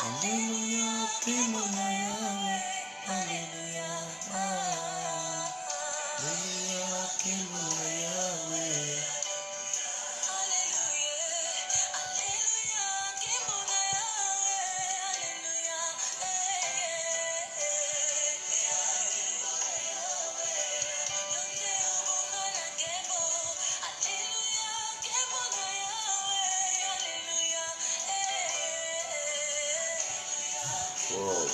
Alléluia, Kimona Yahweh. Alléluia, Alléluia, Kimona Yahweh. Wow.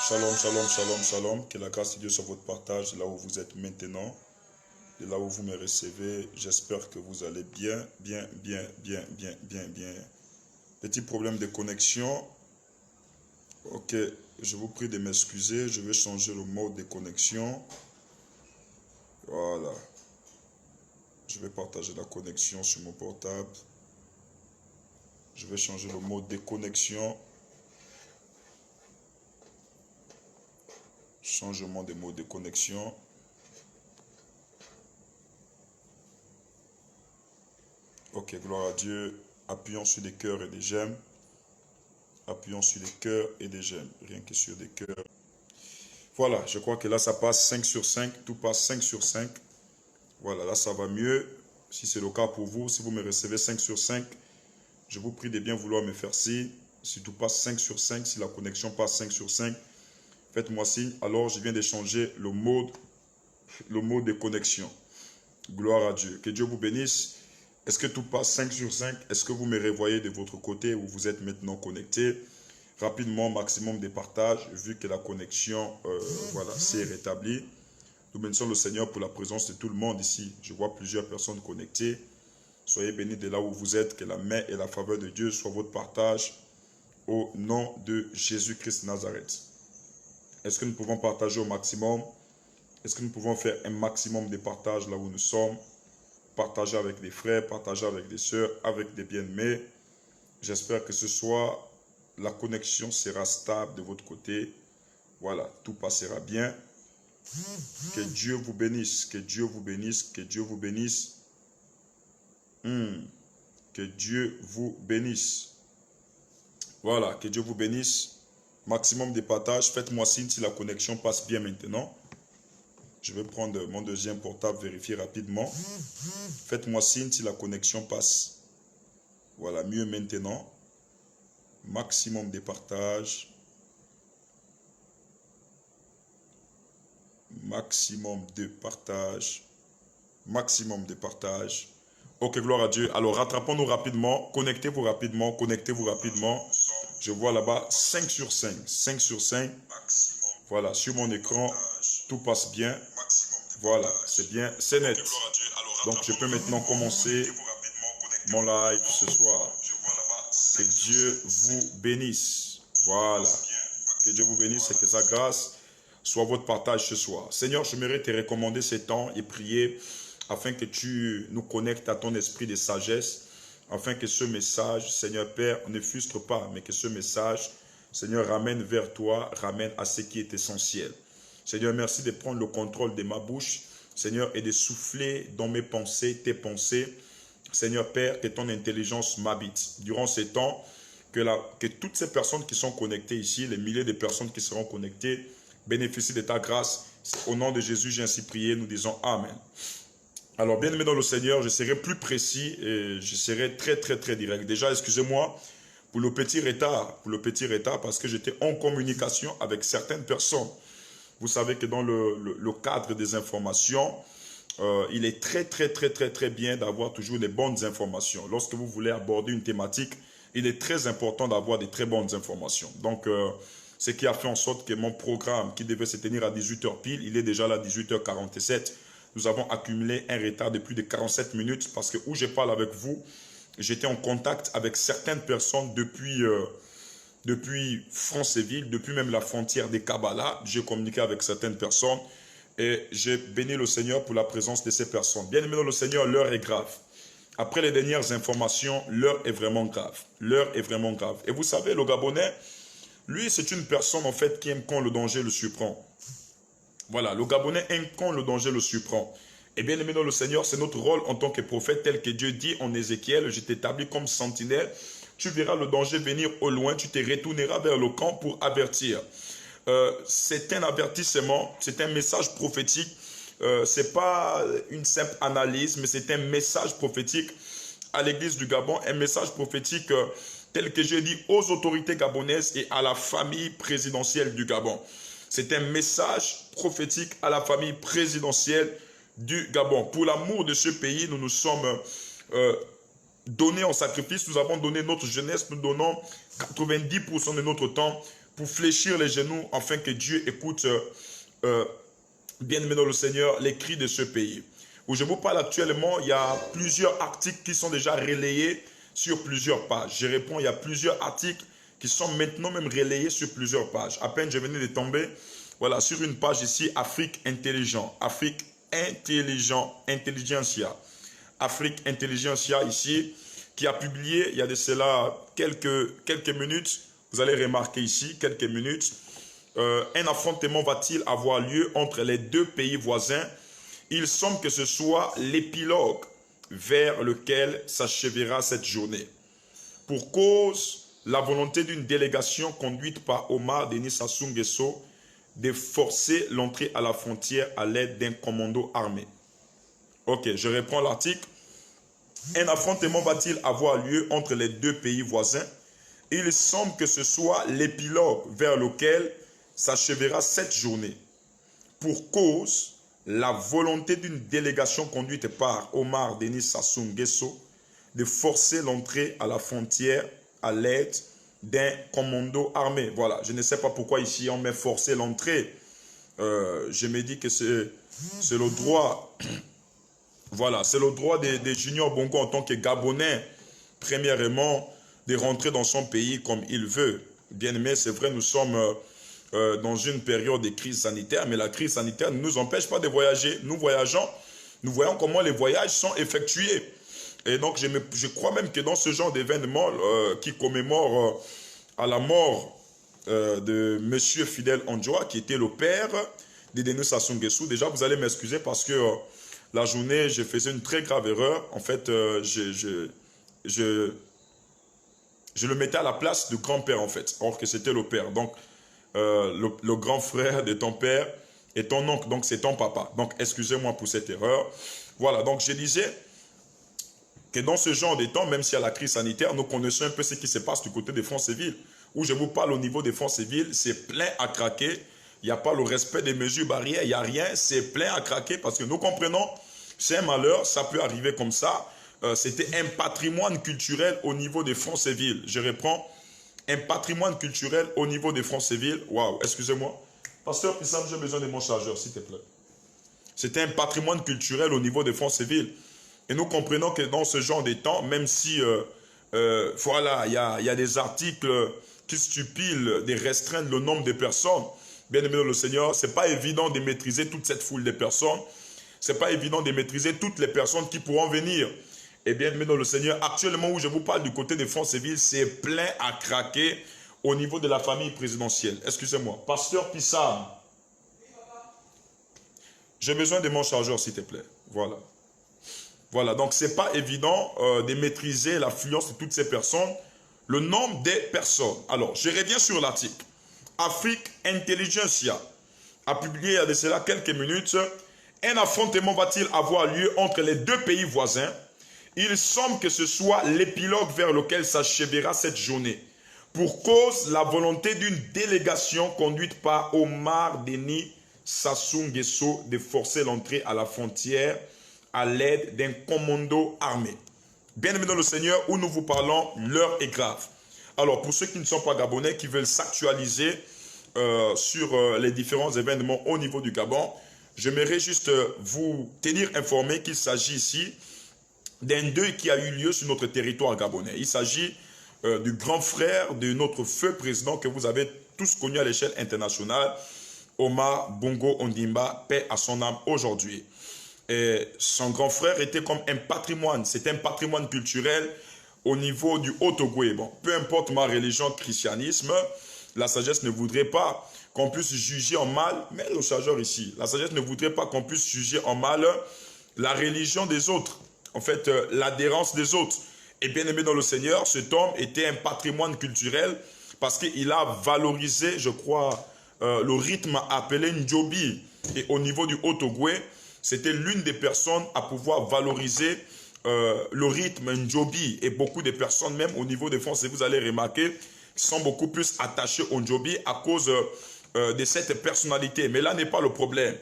Shalom, shalom, shalom, shalom. Que la grâce de Dieu soit votre partage là où vous êtes maintenant, et là où vous me recevez. J'espère que vous allez bien. Petit problème de connexion. Ok, je vous prie de m'excuser. Je vais changer le mode de connexion. Voilà. Je vais partager la connexion sur mon portable. Je vais changer le mode de connexion. Changement de mode de connexion. Ok, gloire à Dieu. Appuyons sur des cœurs et des j'aime. Appuyons sur des cœurs et des j'aime. Rien que sur des cœurs. Voilà, je crois que là, ça passe 5 sur 5. Tout passe 5 sur 5. Voilà, là, ça va mieux. Si c'est le cas pour vous, si vous me recevez 5 sur 5, je vous prie de bien vouloir me faire signe. Si tout passe 5 sur 5, si la connexion passe 5 sur 5, faites-moi signe. Alors, je viens de changer le mode de connexion. Gloire à Dieu. Que Dieu vous bénisse. Est-ce que tout passe 5 sur 5? Est-ce que vous me revoyez de votre côté où vous êtes maintenant connecté? Rapidement, maximum de partage, vu que la connexion voilà, s'est rétablie. Nous bénissons le Seigneur pour la présence de tout le monde ici. Je vois plusieurs personnes connectées. Soyez bénis de là où vous êtes. Que la main et la faveur de Dieu soient votre partage. Au nom de Jésus-Christ Nazareth. Est-ce que nous pouvons partager au maximum? Est-ce que nous pouvons faire un maximum de partage là où nous sommes? Partager avec des frères, partager avec des sœurs, avec des bien-aimés. J'espère que ce soir, la connexion sera stable de votre côté. Voilà, tout passera bien. Que Dieu vous bénisse, que Dieu vous bénisse, que Dieu vous bénisse. Que Dieu vous bénisse. Voilà, que Dieu vous bénisse. Maximum de partage. Faites-moi signe si la connexion passe bien maintenant. Je vais prendre mon deuxième portable, vérifier rapidement. Faites-moi signe si la connexion passe. Voilà, mieux maintenant. Maximum de partage. Maximum de partage. Maximum de partage. Ok, gloire à Dieu. Alors, rattrapons-nous rapidement. Connectez-vous rapidement. Connectez-vous rapidement. Je vois là-bas 5 sur 5. 5 sur 5. Voilà, sur mon écran, tout passe bien. Voilà, c'est bien, c'est net. Donc, je peux maintenant commencer mon live ce soir. Que Dieu vous bénisse. Voilà. Que Dieu vous bénisse et que sa grâce soit votre partage ce soir. Seigneur, j'aimerais te recommander ces temps et prier afin que tu nous connectes à ton esprit de sagesse, afin que ce message, Seigneur Père, ne frustre pas, mais que ce message, Seigneur, ramène vers toi, ramène à ce qui est essentiel. Seigneur, merci de prendre le contrôle de ma bouche, Seigneur, et de souffler dans mes pensées, tes pensées. Seigneur Père, que ton intelligence m'habite. Durant ces temps, que toutes ces personnes qui sont connectées ici, les milliers de personnes qui seront connectées, bénéficient de ta grâce. Au nom de Jésus, j'ai ainsi prié, nous disons Amen. Alors, bien-aimé dans le Seigneur, je serai plus précis et je serai très direct. Déjà, excusez-moi pour le petit retard, parce que j'étais en communication avec certaines personnes. Vous savez que dans le cadre des informations, il est très bien d'avoir toujours des bonnes informations. Lorsque vous voulez aborder une thématique, il est très important d'avoir des très bonnes informations. Donc, ce qui a fait en sorte que mon programme, qui devait se tenir à 18h pile, il est déjà là à 18h47. Nous avons accumulé un retard de plus de 47 minutes parce que où je parle avec vous, j'étais en contact avec certaines personnes depuis Franceville, depuis même la frontière des Kabbalah. J'ai communiqué avec certaines personnes et j'ai béni le Seigneur pour la présence de ces personnes. Bien aimé dans le Seigneur, l'heure est grave. Après les dernières informations, l'heure est vraiment grave. L'heure est vraiment grave. Et vous savez, le Gabonais, lui, c'est une personne en fait qui aime quand le danger le surprend. Voilà, le Gabonais aime quand le danger le surprend. Et bien aimé dans le Seigneur, c'est notre rôle en tant que prophète, tel que Dieu dit en Ézéchiel, je t'établis comme sentinelle, tu verras le danger venir au loin, tu te retourneras vers le camp pour avertir. C'est un avertissement, c'est un message prophétique, c'est pas une simple analyse, mais c'est un message prophétique à l'église du Gabon, un message prophétique tel que je dis aux autorités gabonaises et à la famille présidentielle du Gabon. C'est un message prophétique à la famille présidentielle du Gabon. Pour l'amour de ce pays, nous nous sommes donnés en sacrifice. Nous avons donné notre jeunesse. Nous donnons 90% de notre temps pour fléchir les genoux afin que Dieu écoute, bien aimé dans le Seigneur, les cris de ce pays. Où je vous parle actuellement, il y a plusieurs articles qui sont déjà relayés sur plusieurs pages. Je réponds, il y a plusieurs articles qui sont maintenant même relayés sur plusieurs pages. À peine je venais de tomber, voilà, sur une page ici, Afrique Intelligent, Afrique Intelligent, Intelligentsia. Afrique Intelligentsia ici, qui a publié, il y a de cela quelques minutes, vous allez remarquer ici, quelques minutes, un affrontement va-t-il avoir lieu entre les deux pays voisins? Il semble que ce soit l'épilogue vers lequel s'achèvera cette journée. Pour cause, la volonté d'une délégation conduite par Omar Denis Sassou Nguesso de forcer l'entrée à la frontière à l'aide d'un commando armé. Ok, je reprends l'article. Un affrontement va-t-il avoir lieu entre les deux pays voisins? Il semble que ce soit l'épilogue vers lequel s'achèvera cette journée. Pour cause, la volonté d'une délégation conduite par Omar Denis Sassou Nguesso de forcer l'entrée à la frontière à l'aide d'un commando armé. Voilà, je ne sais pas pourquoi ici on met forcer l'entrée. Je me dis que c'est le droit, voilà, c'est le droit des Junior Bongo en tant que Gabonais, premièrement, de rentrer dans son pays comme il veut. Bien aimé, c'est vrai, nous sommes dans une période de crise sanitaire, mais la crise sanitaire ne nous empêche pas de voyager. Nous voyageons, nous voyons comment les voyages sont effectués. Et donc, je crois même que dans ce genre d'événement qui commémore à la mort de M. Fidel Ondjoa, qui était le père de Denis Sassou Nguesso, déjà, vous allez m'excuser parce que la journée, je faisais une très grave erreur. En fait, je le mettais à la place du grand-père, en fait, alors que c'était le père. Donc, le grand frère de ton père et ton oncle, donc c'est ton papa. Donc, excusez-moi pour cette erreur. Voilà, donc je disais que dans ce genre de temps, même s'il y a la crise sanitaire, nous connaissons un peu ce qui se passe du côté de Franceville, où je vous parle au niveau de Franceville, c'est plein à craquer. Il n'y a pas le respect des mesures barrières, il n'y a rien, c'est plein à craquer parce que nous comprenons, c'est un malheur, ça peut arriver comme ça. c'était un patrimoine culturel au niveau des Francéville. Je reprends, un patrimoine culturel au niveau des Francéville. Waouh, excusez-moi. Pasteur Pissam, j'ai besoin de mon chargeur, s'il te plaît. C'était un patrimoine culturel au niveau des Francéville. Et nous comprenons que dans ce genre de temps, même si, voilà, il y a des articles qui stipulent de restreindre le nombre de personnes, bien aimé dans le Seigneur, ce n'est pas évident de maîtriser toute cette foule de personnes. Ce n'est pas évident de maîtriser toutes les personnes qui pourront venir. Et bien aimé dans le Seigneur, actuellement où je vous parle du côté de Francéville, c'est plein à craquer au niveau de la famille présidentielle. Excusez-moi. Pasteur Pissam, j'ai besoin de mon chargeur, s'il te plaît. Voilà. Voilà, donc ce n'est pas évident de maîtriser l'affluence de toutes ces personnes, le nombre des personnes. Alors, je reviens sur l'article. Afrique Intelligentsia a publié il y a de cela quelques minutes. Un affrontement va-t-il avoir lieu entre les deux pays voisins? Il semble que ce soit l'épilogue vers lequel s'achèvera cette journée. Pour cause, la volonté d'une délégation conduite par Omar Denis Sassou Nguesso de forcer l'entrée à la frontière à l'aide d'un commando armé. Bien aimé dans le Seigneur, où nous vous parlons, l'heure est grave. Alors, pour ceux qui ne sont pas gabonais, qui veulent s'actualiser sur les différents événements au niveau du Gabon, j'aimerais juste vous tenir informé qu'il s'agit ici d'un deuil qui a eu lieu sur notre territoire gabonais. Il s'agit du grand frère de notre feu président que vous avez tous connu à l'échelle internationale, Omar Bongo Ondimba, paix à son âme aujourd'hui. Et son grand frère était comme un patrimoine, c'était un patrimoine culturel au niveau du Haut-Ogooué. Bon, peu importe ma religion, christianisme, la sagesse ne voudrait pas qu'on puisse juger en mal, mais le chargeur ici, la sagesse ne voudrait pas qu'on puisse juger en mal la religion des autres, en fait l'adhérence des autres. Et bien aimé dans le Seigneur, cet homme était un patrimoine culturel parce qu'il a valorisé, je crois, le rythme appelé Ndjobi. Et au niveau du Haut-Ogooué, c'était l'une des personnes à pouvoir valoriser le rythme Ndjobi. Et beaucoup de personnes, même au niveau des Français, vous allez remarquer, sont beaucoup plus attachés au Ndjobi à cause de cette personnalité. Mais là n'est pas le problème.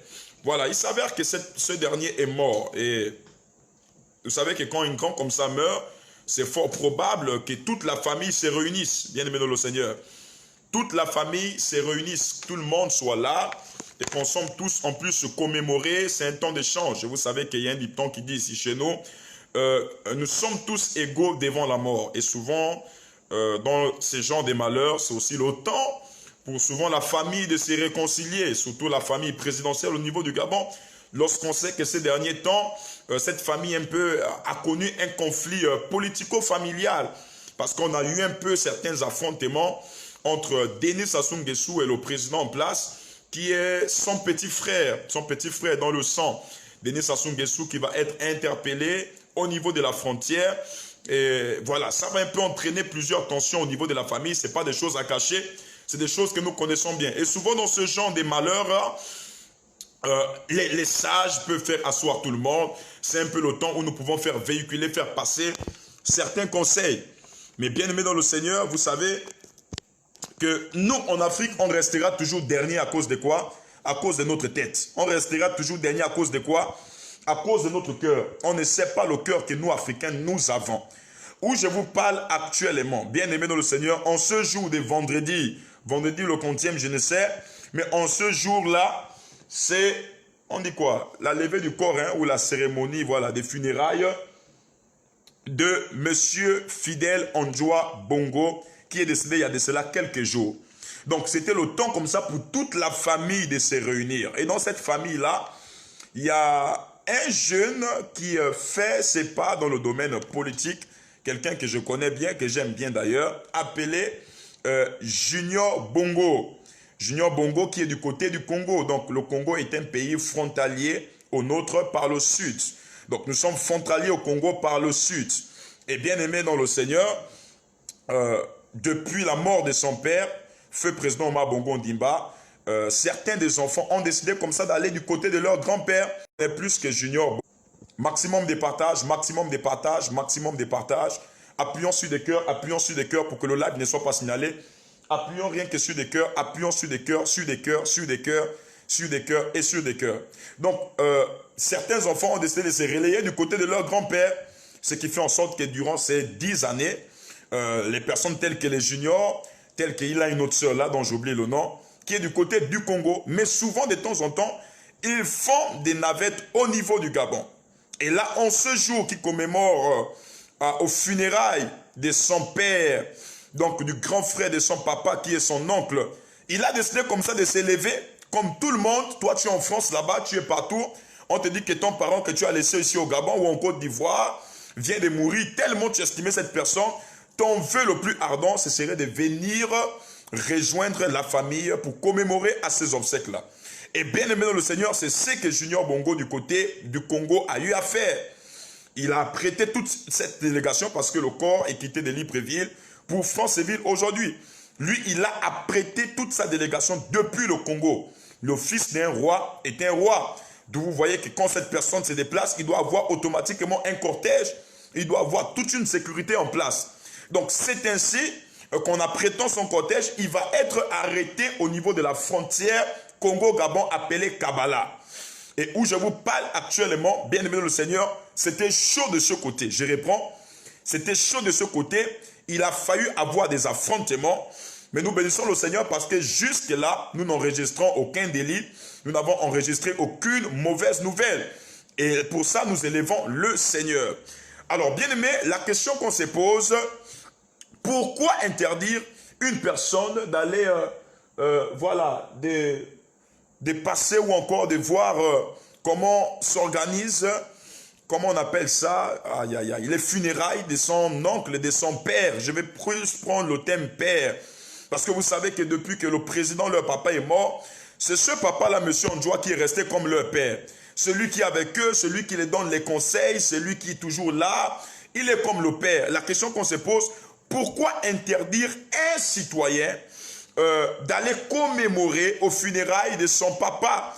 Voilà, il s'avère que ce dernier est mort. Et vous savez que quand un grand comme ça meurt, c'est fort probable que toute la famille se réunisse, bien aimé dans le Seigneur. Toute la famille se réunisse, tout le monde soit là et qu'on sommes tous en plus se commémorer. C'est un temps d'échange. Vous savez qu'il y a un dicton qui dit ici chez nous, nous sommes tous égaux devant la mort. Et souvent, dans ces genres de malheurs, c'est aussi le temps pour souvent la famille de se réconcilier, surtout la famille présidentielle au niveau du Gabon. Lorsqu'on sait que ces derniers temps, cette famille un peu a connu un conflit politico-familial, parce qu'on a eu un peu certains affrontements entre Denis Sassou Nguesso et le président en place, qui est son petit frère dans le sang. Denis Sassou Nguesso qui va être interpellé au niveau de la frontière. Et voilà, ça va un peu entraîner plusieurs tensions au niveau de la famille. Ce n'est pas des choses à cacher, c'est des choses que nous connaissons bien. Et souvent dans ce genre de malheurs, les sages peuvent faire asseoir tout le monde. C'est un peu le temps où nous pouvons faire véhiculer, faire passer certains conseils. Mais bien aimés dans le Seigneur, vous savez que nous, en Afrique, on restera toujours dernier à cause de quoi? À cause de notre tête. On restera toujours dernier à cause de quoi? À cause de notre cœur. On ne sait pas le cœur que nous, Africains, nous avons. Où je vous parle actuellement, bien aimés dans le Seigneur, en ce jour de vendredi le 30e, je ne sais, mais en ce jour-là, c'est, on dit quoi? La levée du corps, hein, ou la cérémonie, voilà, des funérailles de Monsieur Fidèle Ondjoa Bongo, qui est décédé il y a de cela quelques jours. Donc, c'était le temps comme ça pour toute la famille de se réunir. Et dans cette famille-là, il y a un jeune qui fait ses pas dans le domaine politique, quelqu'un que je connais bien, que j'aime bien d'ailleurs, appelé Junior Bongo. Junior Bongo qui est du côté du Congo. Donc, le Congo est un pays frontalier au nôtre par le sud. Donc, nous sommes frontaliers au Congo par le sud. Et bien aimé dans le Seigneur, depuis la mort de son père, feu président Omar Bongo Ondimba, certains des enfants ont décidé comme ça d'aller du côté de leur grand-père, mais plus que Junior. Maximum de partage, maximum de partage, maximum de partage. Appuyons sur des cœurs pour que le live ne soit pas signalé. Appuyons rien que sur des cœurs, appuyons sur des cœurs, sur des cœurs, sur des cœurs, sur des cœurs et sur des cœurs. Donc, certains enfants ont décidé de se relayer du côté de leur grand-père. Ce qui fait en sorte que durant ces 10 années, les personnes telles que les juniors, telles qu'il a une autre sœur là, dont j'ai oublié le nom, qui est du côté du Congo, mais souvent de temps en temps, ils font des navettes au niveau du Gabon. Et là, en ce jour qui commémore aux funérailles de son père, donc du grand frère de son papa qui est son oncle, il a décidé comme ça de s'élever, comme tout le monde. Toi, tu es en France là-bas, tu es partout. On te dit que ton parent que tu as laissé ici au Gabon ou en Côte d'Ivoire vient de mourir. Tellement tu estimais cette personne, ton vœu le plus ardent, ce serait de venir rejoindre la famille pour commémorer à ces obsèques-là. Et bien aimé dans le Seigneur, c'est ce que Junior Bongo du côté du Congo a eu à faire. Il a prêté toute cette délégation parce que le corps est quitté de Libreville pour Franceville aujourd'hui. Lui, il a apprêté toute sa délégation depuis le Congo. Le fils d'un roi est un roi. D'où vous voyez que quand cette personne se déplace, il doit avoir automatiquement un cortège. Il doit avoir toute une sécurité en place. Donc c'est ainsi qu'en apprêtant son cortège, il va être arrêté au niveau de la frontière Congo-Gabon appelée Kabbalah. Et où je vous parle actuellement, bien aimé le Seigneur, c'était chaud de ce côté. Je reprends, c'était chaud de ce côté. Il a fallu avoir des affrontements. Mais nous bénissons le Seigneur parce que jusque-là, nous n'enregistrons aucun délit. Nous n'avons enregistré aucune mauvaise nouvelle. Et pour ça, nous élevons le Seigneur. Alors, bien aimé, la question qu'on se pose, pourquoi interdire une personne d'aller, voilà, de passer ou encore de voir comment s'organise, comment on appelle ça, les funérailles de son oncle, de son père. Je vais plus prendre le thème père. Parce que vous savez que depuis que le président, leur papa est mort, c'est ce papa-là, M. Ondjoa, qui est resté comme leur père. Celui qui est avec eux, celui qui les donne les conseils, celui qui est toujours là, il est comme le père. La question qu'on se pose, pourquoi interdire un citoyen d'aller commémorer aux funérailles de son papa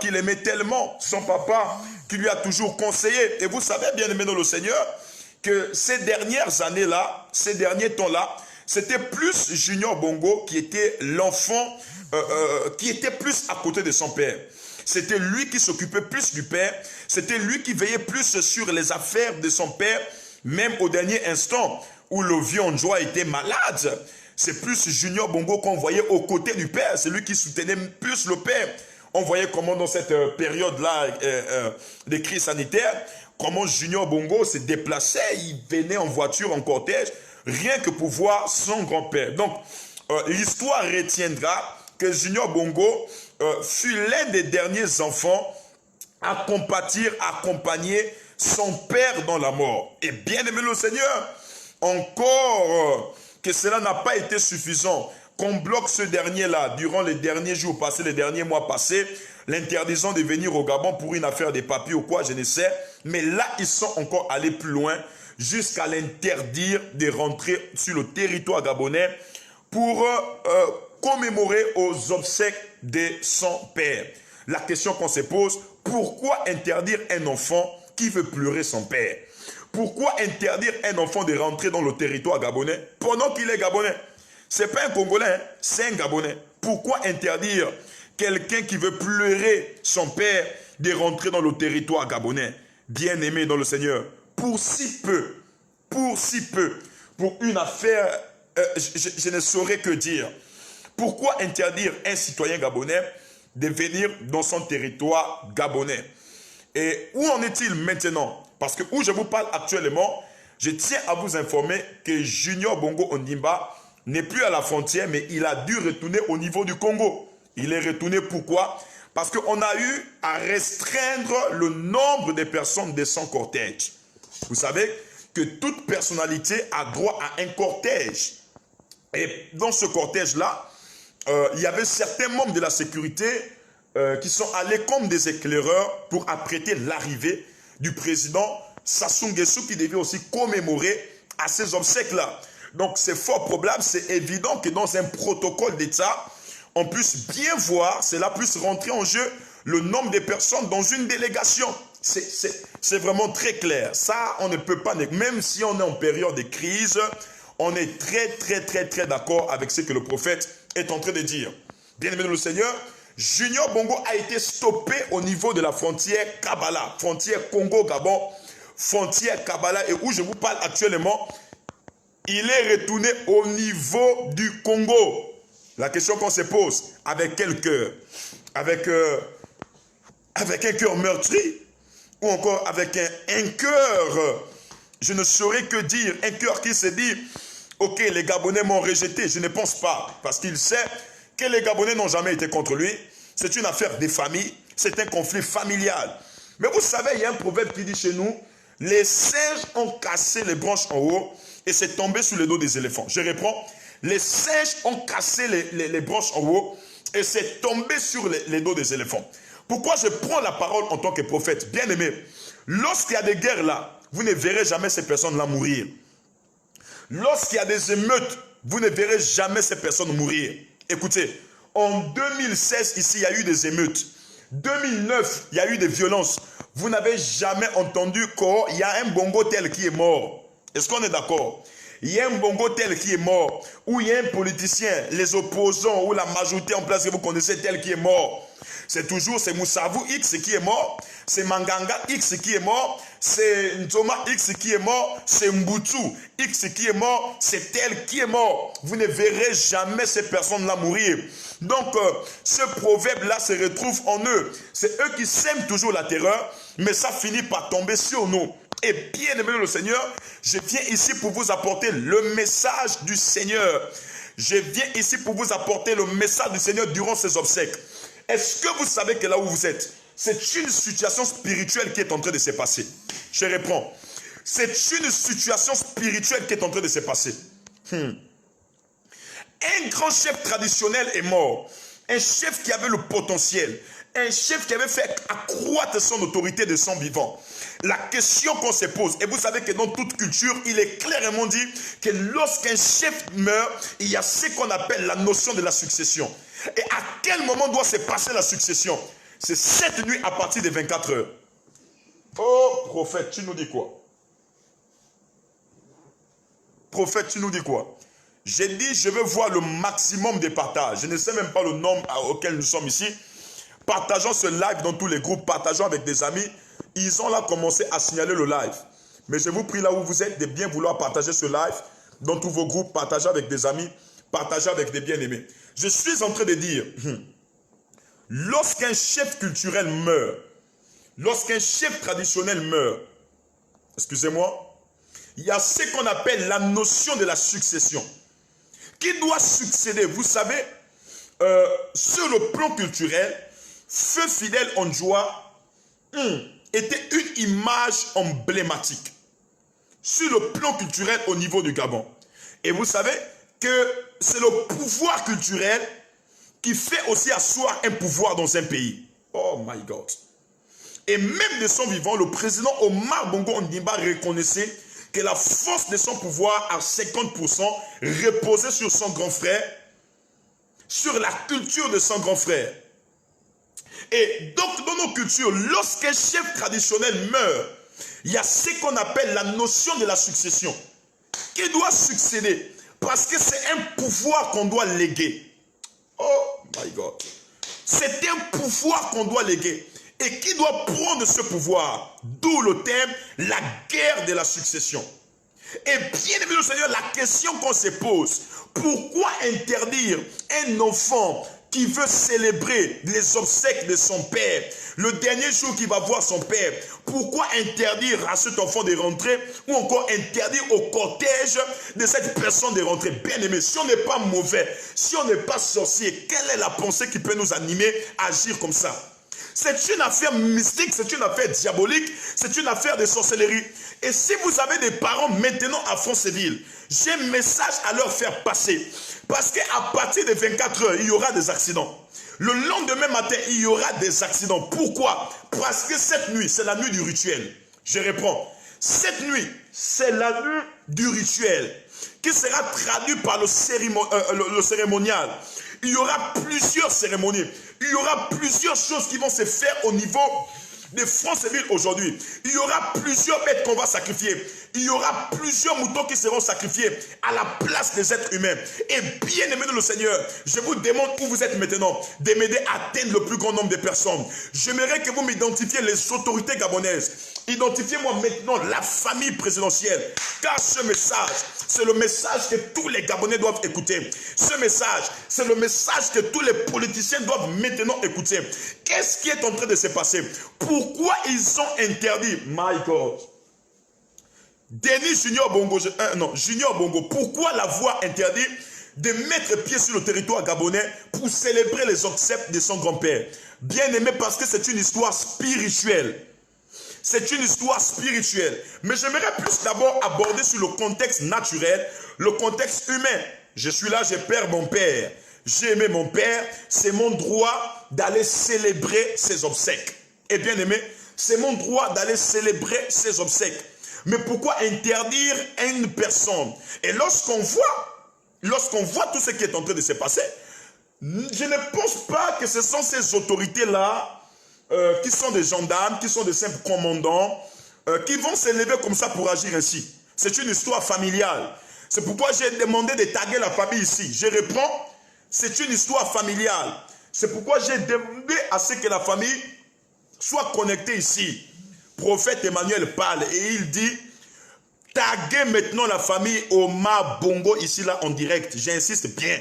qui l'aimait tellement, son papa qui lui a toujours conseillé. Et vous savez, bien aimé dans le Seigneur, que ces dernières années-là, ces derniers temps-là, c'était plus Junior Bongo qui était l'enfant, qui était plus à côté de son père. C'était lui qui s'occupait plus du père, c'était lui qui veillait plus sur les affaires de son père, même au dernier instant où le vieux Ondjoa était malade. C'est plus Junior Bongo qu'on voyait aux côtés du père, c'est lui qui soutenait plus le père. On voyait comment dans cette période-là de crise sanitaire, comment Junior Bongo se déplaçait, il venait en voiture, en cortège, rien que pour voir son grand-père. Donc, l'histoire retiendra que Junior Bongo fut l'un des derniers enfants à compatir, à accompagner son père dans la mort. Et bien aimé le Seigneur, encore que cela n'a pas été suffisant, qu'on bloque ce dernier-là durant les derniers jours passés, les derniers mois passés, l'interdisant de venir au Gabon pour une affaire de papiers ou quoi, je ne sais. Mais là, ils sont encore allés plus loin jusqu'à l'interdire de rentrer sur le territoire gabonais pour commémorer aux obsèques de son père. La question qu'on se pose, pourquoi interdire un enfant qui veut pleurer son père? Pourquoi interdire un enfant de rentrer dans le territoire gabonais pendant qu'il est gabonais? Ce n'est pas un Congolais, hein, c'est un Gabonais. Pourquoi interdire quelqu'un qui veut pleurer son père de rentrer dans le territoire gabonais? Bien aimé dans le Seigneur, pour si peu, pour une affaire, je ne saurais que dire. Pourquoi interdire un citoyen gabonais de venir dans son territoire gabonais? Et où en est-il maintenant? Parce que où je vous parle actuellement, je tiens à vous informer que Junior Bongo Ondimba n'est plus à la frontière, mais il a dû retourner au niveau du Congo. Il est retourné pourquoi? Parce qu'on a eu à restreindre le nombre de personnes de son cortège. Vous savez que toute personnalité a droit à un cortège. Et dans ce cortège-là, il y avait certains membres de la sécurité qui sont allés comme des éclaireurs pour apprêter l'arrivée du président Sassou Nguesso qui devait aussi commémorer à ces obsèques-là. Donc c'est fort probable, c'est évident que dans un protocole d'État, on puisse bien voir, cela puisse rentrer en jeu le nombre de personnes dans une délégation. C'est vraiment très clair. Ça, on ne peut pas, même si on est en période de crise, on est très d'accord avec ce que le prophète est en train de dire. Bien aimé le Seigneur, Junior Bongo a été stoppé au niveau de la frontière Kabbalah, frontière Congo-Gabon, frontière Kabbalah et où je vous parle actuellement, il est retourné au niveau du Congo. La question qu'on se pose, avec quel cœur? Avec un cœur meurtri? Ou encore avec un cœur, je ne saurais que dire, un cœur qui se dit, ok, les Gabonais m'ont rejeté. Je ne pense pas, parce qu'il sait que les Gabonais n'ont jamais été contre lui. C'est une affaire des familles, c'est un conflit familial. Mais vous savez, il y a un proverbe qui dit chez nous, les singes ont cassé les branches en haut et c'est tombé sur le dos des éléphants. Je reprends, les singes ont cassé les branches en haut et c'est tombé sur les dos des éléphants. Pourquoi je prends la parole en tant que prophète? Bien aimé, lorsqu'il y a des guerres là, vous ne verrez jamais ces personnes-là mourir. Lorsqu'il y a des émeutes, vous ne verrez jamais ces personnes mourir. Écoutez, en 2016, ici, il y a eu des émeutes. 2009, il y a eu des violences. Vous n'avez jamais entendu qu'il y a un bongo tel qui est mort. Est-ce qu'on est d'accord? Il y a un bongo tel qui est mort, ou il y a un politicien, les opposants, ou la majorité en place que vous connaissez tel qui est mort. C'est toujours, c'est Moussavou X qui est mort, c'est Manganga X qui est mort, c'est Ntoma X qui est mort, c'est Mbutu X qui est mort, c'est tel qui est mort. Vous ne verrez jamais ces personnes-là mourir. Donc, ce proverbe-là se retrouve en eux. C'est eux qui sèment toujours la terreur, mais ça finit par tomber sur nous. Et bien aimé le Seigneur, je viens ici pour vous apporter le message du Seigneur. Je viens ici pour vous apporter le message du Seigneur durant ces obsèques. Est-ce que vous savez que là où vous êtes, c'est une situation spirituelle qui est en train de se passer? Je reprends. C'est une situation spirituelle qui est en train de se passer. Un grand chef traditionnel est mort. Un chef qui avait le potentiel. Un chef qui avait fait accroître son autorité de son vivant. La question qu'on se pose, et vous savez que dans toute culture, il est clairement dit que lorsqu'un chef meurt, il y a ce qu'on appelle la notion de la succession. Et à quel moment doit se passer la succession? C'est cette nuit à partir de 24 heures. Oh, prophète, tu nous dis quoi? Prophète, tu nous dis quoi? J'ai dit, je veux voir le maximum de partages. Je ne sais même pas le nombre auquel nous sommes ici. Partageons ce live dans tous les groupes, partageons avec des amis. Ils ont là commencé à signaler le live. Mais je vous prie là où vous êtes de bien vouloir partager ce live dans tous vos groupes, partager avec des amis, partager avec des bien-aimés. Je suis en train de dire, lorsqu'un chef culturel meurt, lorsqu'un chef traditionnel meurt, excusez-moi, il y a ce qu'on appelle la notion de la succession. Qui doit succéder? Vous savez, sur le plan culturel, Feu Fidèle Ondjoua était une image emblématique sur le plan culturel au niveau du Gabon. Et vous savez que c'est le pouvoir culturel qui fait aussi asseoir un pouvoir dans un pays. Oh my God. Et même de son vivant, le président Omar Bongo Ondimba reconnaissait que la force de son pouvoir à 50% reposait sur son grand frère, sur la culture de son grand frère. Et donc, dans nos cultures, lorsqu'un chef traditionnel meurt, il y a ce qu'on appelle la notion de la succession. Qui doit succéder? Parce que c'est un pouvoir qu'on doit léguer. Oh my God. C'est un pouvoir qu'on doit léguer. Et qui doit prendre ce pouvoir? D'où le thème, la guerre de la succession. Et bien aimé le Seigneur, la question qu'on se pose, pourquoi interdire un enfant qui veut célébrer les obsèques de son père, le dernier jour qu'il va voir son père, pourquoi interdire à cet enfant de rentrer ou encore interdire au cortège de cette personne de rentrer? Bien aimé, si on n'est pas mauvais, si on n'est pas sorcier, quelle est la pensée qui peut nous animer à agir comme ça? C'est une affaire mystique, c'est une affaire diabolique, c'est une affaire de sorcellerie. Et si vous avez des parents maintenant à Franceville, j'ai un message à leur faire passer. Parce qu'à partir de 24 heures, il y aura des accidents. Le lendemain matin, il y aura des accidents. Pourquoi? Parce que cette nuit, c'est la nuit du rituel. Je réponds. Cette nuit, c'est la nuit du rituel qui sera traduit par le cérémonial. Il y aura plusieurs cérémonies. Il y aura plusieurs choses qui vont se faire au niveau de Franceville aujourd'hui. Il y aura plusieurs bêtes qu'on va sacrifier. Il y aura plusieurs moutons qui seront sacrifiés à la place des êtres humains. Et bien aimé de le Seigneur, je vous demande où vous êtes maintenant, de m'aider à atteindre le plus grand nombre de personnes. J'aimerais que vous m'identifiez les autorités gabonaises. Identifiez-moi maintenant la famille présidentielle. Car ce message, c'est le message que tous les Gabonais doivent écouter. Ce message, c'est le message que tous les politiciens doivent maintenant écouter. Qu'est-ce qui est en train de se passer? Pourquoi ils ont interdit, my God, Denis Junior Bongo, Junior Bongo, pourquoi la voix interdit de mettre pied sur le territoire gabonais pour célébrer les obsèques de son grand-père? Bien aimé, parce que c'est une histoire spirituelle. C'est une histoire spirituelle. Mais j'aimerais plus d'abord aborder sur le contexte naturel, le contexte humain. Je suis là, je perds mon père. J'ai aimé mon père, c'est mon droit d'aller célébrer ses obsèques. Et bien aimé, c'est mon droit d'aller célébrer ses obsèques. Mais pourquoi interdire à une personne? Et lorsqu'on voit tout ce qui est en train de se passer, je ne pense pas que ce sont ces autorités-là qui sont des gendarmes, qui sont des simples commandants, qui vont s'élever comme ça pour agir ainsi. C'est une histoire familiale. C'est pourquoi j'ai demandé de taguer la famille ici. Je réponds, c'est une histoire familiale. C'est pourquoi j'ai demandé à ce que la famille soit connectée ici. Prophète Emmanuel parle et il dit, taguez maintenant la famille Omar Bongo ici, là, en direct. J'insiste bien.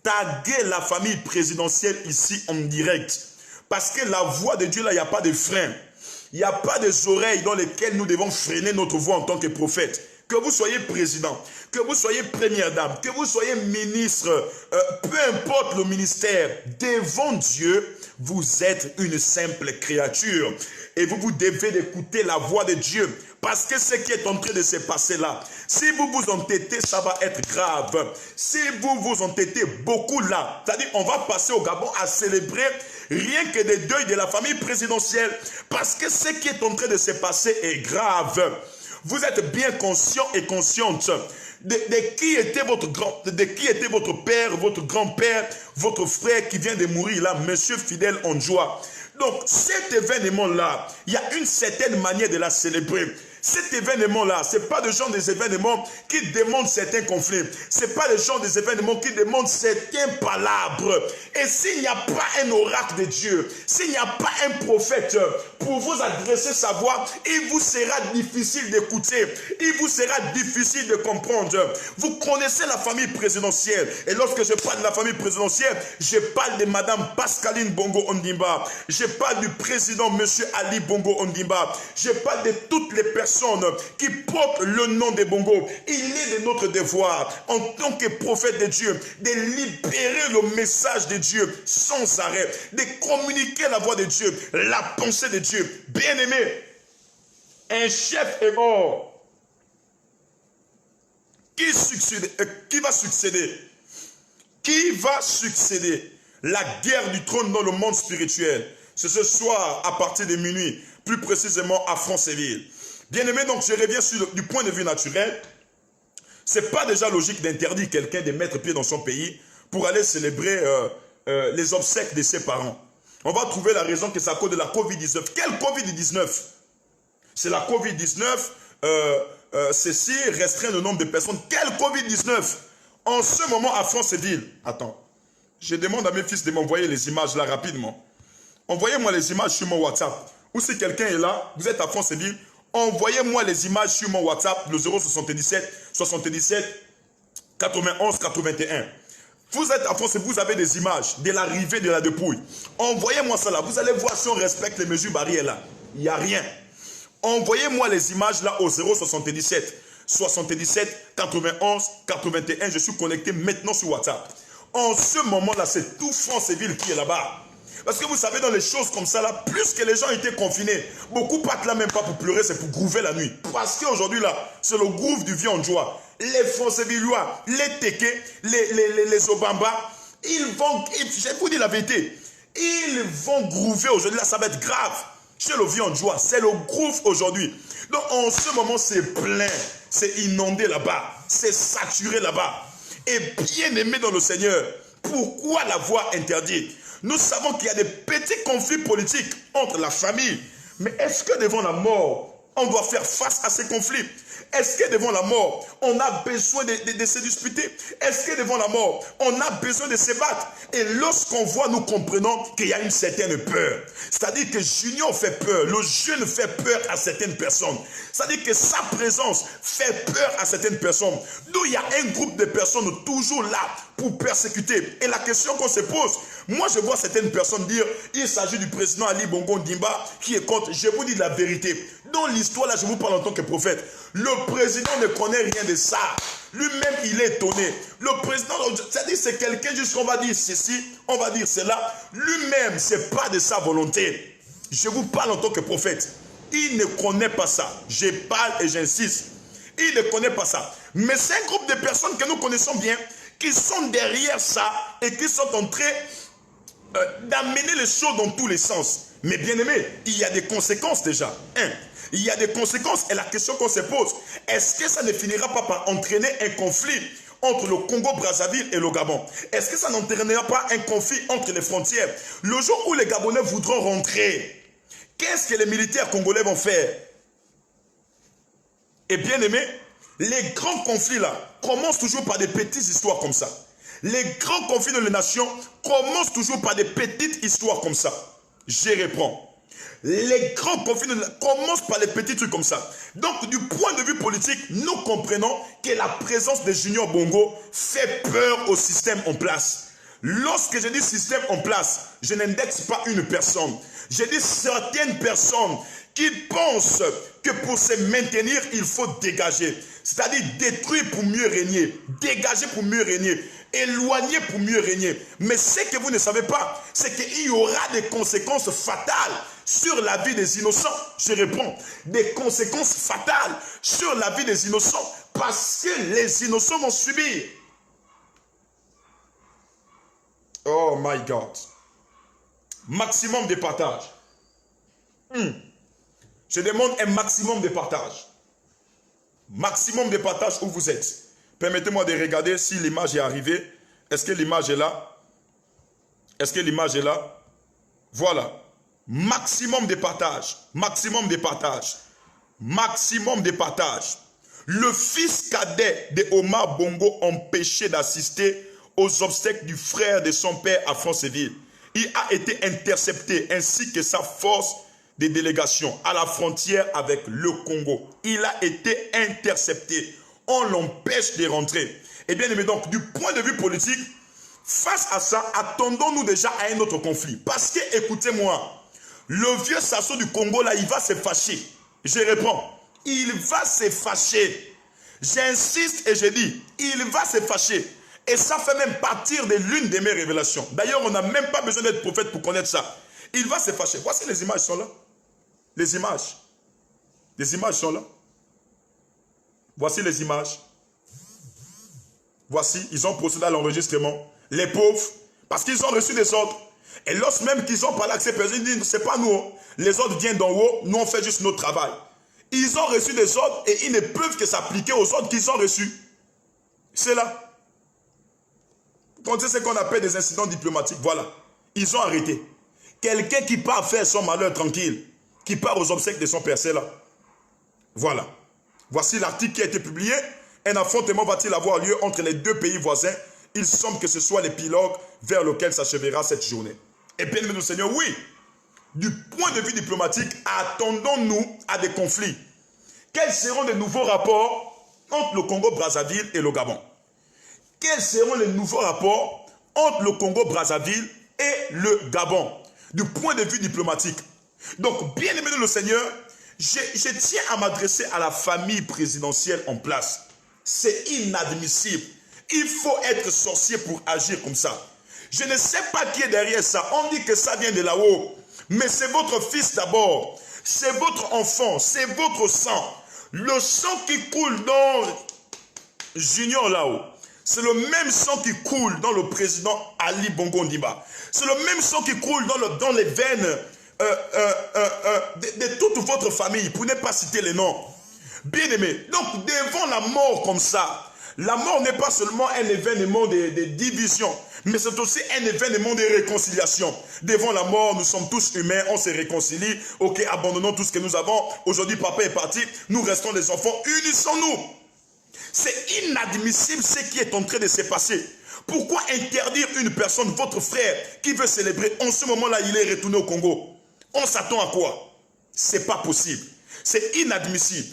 Taguez la famille présidentielle ici, en direct. Parce que la voix de Dieu, là, il n'y a pas de frein. Il n'y a pas des oreilles dans lesquelles nous devons freiner notre voix en tant que prophète. Que vous soyez président, que vous soyez première dame, que vous soyez ministre, peu importe le ministère, devant Dieu, vous êtes une simple créature. Et vous devez d'écouter la voix de Dieu. Parce que ce qui est en train de se passer là, si vous vous entêtez, ça va être grave. Si vous vous entêtez beaucoup là, c'est-à-dire on va passer au Gabon à célébrer rien que des deuils de la famille présidentielle. Parce que ce qui est en train de se passer est grave. Vous êtes bien conscient et consciente de qui était votre père, votre grand-père, votre frère qui vient de mourir là, Monsieur Fidèle Ondjoa. Donc cet événement-là, il y a une certaine manière de la célébrer. Cet événement-là, ce n'est pas le genre des événements qui demandent certains conflits. Ce n'est pas le genre des événements qui demandent certains palabres. Et s'il n'y a pas un oracle de Dieu, s'il n'y a pas un prophète pour vous adresser sa voix, il vous sera difficile d'écouter. Il vous sera difficile de comprendre. Vous connaissez la famille présidentielle. Et lorsque je parle de la famille présidentielle, je parle de Madame Pascaline Bongo Ondimba. Je parle du président Monsieur Ali Bongo Ondimba. Je parle de toutes les personnes qui portent le nom de Bongo. Il est de notre devoir, en tant que prophète de Dieu, de libérer le message de Dieu sans arrêt, de communiquer la voix de Dieu, la pensée de Dieu. Bien-aimé, un chef est mort. Qui va succéder? Qui va succéder? La guerre du trône dans le monde spirituel. C'est ce soir à partir de minuit, plus précisément à Franceville. Bien-aimé, donc je reviens du point de vue naturel. Ce n'est pas déjà logique d'interdire quelqu'un de mettre pied dans son pays pour aller célébrer les obsèques de ses parents. On va trouver la raison que c'est à cause de la Covid-19. Quelle Covid-19? C'est la Covid-19, ceci restreint le nombre de personnes. Quelle Covid-19? En ce moment à Franceville. Attends, je demande à mes fils de m'envoyer les images là rapidement. Envoyez-moi les images sur mon WhatsApp. Ou si quelqu'un est là, vous êtes à Franceville, envoyez-moi les images sur mon WhatsApp, le 077 77 91 81. Vous êtes à France, vous avez des images de l'arrivée de la dépouille. Envoyez-moi ça là. Vous allez voir si on respecte les mesures barrières là. Il n'y a rien. Envoyez-moi les images là au 077 77 91 81. Je suis connecté maintenant sur WhatsApp. En ce moment-là, c'est tout Franceville qui est là-bas. Parce que vous savez, dans les choses comme ça, là, plus que les gens étaient confinés, beaucoup partent là même pas pour pleurer, c'est pour grouver la nuit. Parce qu'aujourd'hui, là, c'est le groove du vieux Ondjoa. Les Francevillois, les Téké, les Obamba, ils vont, je vous dis la vérité, ils vont groover aujourd'hui. Là, ça va être grave. Chez le vieux Ondjoa, c'est le groove aujourd'hui. Donc, en ce moment, c'est plein, c'est inondé là-bas, c'est saturé là-bas. Et bien aimé dans le Seigneur, pourquoi la voix interdite? Nous savons qu'il y a des petits conflits politiques entre la famille. Mais est-ce que devant la mort, on doit faire face à ces conflits? Est-ce que devant la mort, on a besoin de se disputer? Est-ce que devant la mort, on a besoin de se battre? Et lorsqu'on voit, nous comprenons qu'il y a une certaine peur. C'est-à-dire que Junior fait peur, le jeune fait peur à certaines personnes. C'est-à-dire que sa présence fait peur à certaines personnes. D'où il y a un groupe de personnes toujours là pour persécuter. Et la question qu'on se pose, moi je vois certaines personnes dire, il s'agit du président Ali Bongo Ondimba qui est contre. Je vous dis la vérité. Dans l'histoire, là, je vous parle en tant que prophète. Le président ne connaît rien de ça. Lui-même, il est étonné. Le président, c'est-à-dire c'est quelqu'un, juste qu'on va dire ceci, on va dire cela. Lui-même, ce n'est pas de sa volonté. Je vous parle en tant que prophète. Il ne connaît pas ça. Je parle et j'insiste. Il ne connaît pas ça. Mais c'est un groupe de personnes que nous connaissons bien, qui sont derrière ça et qui sont en train d'amener les choses dans tous les sens. Mais bien aimé, il y a des conséquences déjà. Il y a des conséquences et la question qu'on se pose, est-ce que ça ne finira pas par entraîner un conflit entre le Congo-Brazzaville et le Gabon? Est-ce que ça n'entraînera pas un conflit entre les frontières? Le jour où les Gabonais voudront rentrer, qu'est-ce que les militaires congolais vont faire? Et bien aimé, les grands conflits là commencent toujours par des petites histoires comme ça. Les grands conflits de les nations commencent toujours par des petites histoires comme ça. Je reprends. Les grands conflits commencent par les petits trucs comme ça. Donc, du point de vue politique, nous comprenons que la présence de Junior Bongo fait peur au système en place. Lorsque je dis système en place, je n'indexe pas une personne. Je dis certaines personnes qui pensent que pour se maintenir, il faut dégager. C'est-à-dire détruire pour mieux régner, dégager pour mieux régner, éloigner pour mieux régner. Mais ce que vous ne savez pas, c'est qu'il y aura des conséquences fatales sur la vie des innocents. Je réponds, des conséquences fatales sur la vie des innocents parce que les innocents vont subir. Oh my God. Maximum de partage. Je demande un maximum de partage. Maximum de partage où vous êtes. Permettez-moi de regarder si l'image est arrivée. Est-ce que l'image est là? Est-ce que l'image est là? Voilà. Maximum de partage. Maximum de partage. Maximum de partage. Le fils cadet de Omar Bongo empêché d'assister aux obsèques du frère de son père à Franceville. Il a été intercepté ainsi que sa force de délégation à la frontière avec le Congo. Il a été intercepté. On l'empêche de rentrer. Eh bien, donc, du point de vue politique, face à ça, attendons-nous déjà à un autre conflit. Parce que, écoutez-moi, le vieux Sassou du Congo, là, il va se fâcher. Je réponds, il va se fâcher. J'insiste et je dis, il va se fâcher. Et ça fait même partir de l'une de mes révélations. D'ailleurs, on n'a même pas besoin d'être prophète pour connaître ça. Il va se fâcher. Voici les images sont là. Les images. Les images sont là. Voici les images. Voici, ils ont procédé à l'enregistrement. Les pauvres, parce qu'ils ont reçu des ordres. Et lorsque même qu'ils ont parlé avec ces personnes, ils disent, c'est pas nous. Les ordres viennent d'en haut, nous on fait juste notre travail. Ils ont reçu des ordres et ils ne peuvent que s'appliquer aux ordres qu'ils ont reçus. C'est là. Quand c'est ce qu'on appelle des incidents diplomatiques, voilà. Ils ont arrêté. Quelqu'un qui part faire son malheur tranquille, qui part aux obsèques de son père, c'est là. Voilà. Voici l'article qui a été publié. Un affrontement va-t-il avoir lieu entre les deux pays voisins? Il semble que ce soit l'épilogue vers lequel s'achèvera cette journée. Et bien, nous, Seigneur, oui. Du point de vue diplomatique, attendons-nous à des conflits. Quels seront les nouveaux rapports entre le Congo-Brazzaville et le Gabon? Quels seront les nouveaux rapports entre le Congo-Brazzaville et le Gabon, du point de vue diplomatique? Donc, bien aimé de le Seigneur, je tiens à m'adresser à la famille présidentielle en place. C'est inadmissible. Il faut être sorcier pour agir comme ça. Je ne sais pas qui est derrière ça. On dit que ça vient de là-haut. Mais c'est votre fils d'abord. C'est votre enfant. C'est votre sang. Le sang qui coule dans Junior là-haut. C'est le même sang qui coule dans le président Ali Bongo Ondimba. C'est le même sang qui coule dans les veines de toute votre famille, pour ne pas citer les noms. Bien aimé, donc devant la mort comme ça, la mort n'est pas seulement un événement de division, Mais c'est aussi un événement de réconciliation. Devant la mort, nous sommes tous humains, on se réconcilie. Ok, abandonnons tout ce que nous avons. Aujourd'hui, papa est parti, nous restons les enfants, unissons-nous. C'est inadmissible ce qui est en train de se passer. Pourquoi interdire une personne, votre frère, qui veut célébrer, en ce moment-là, il est retourné au Congo? On s'attend à quoi? C'est pas possible. C'est inadmissible.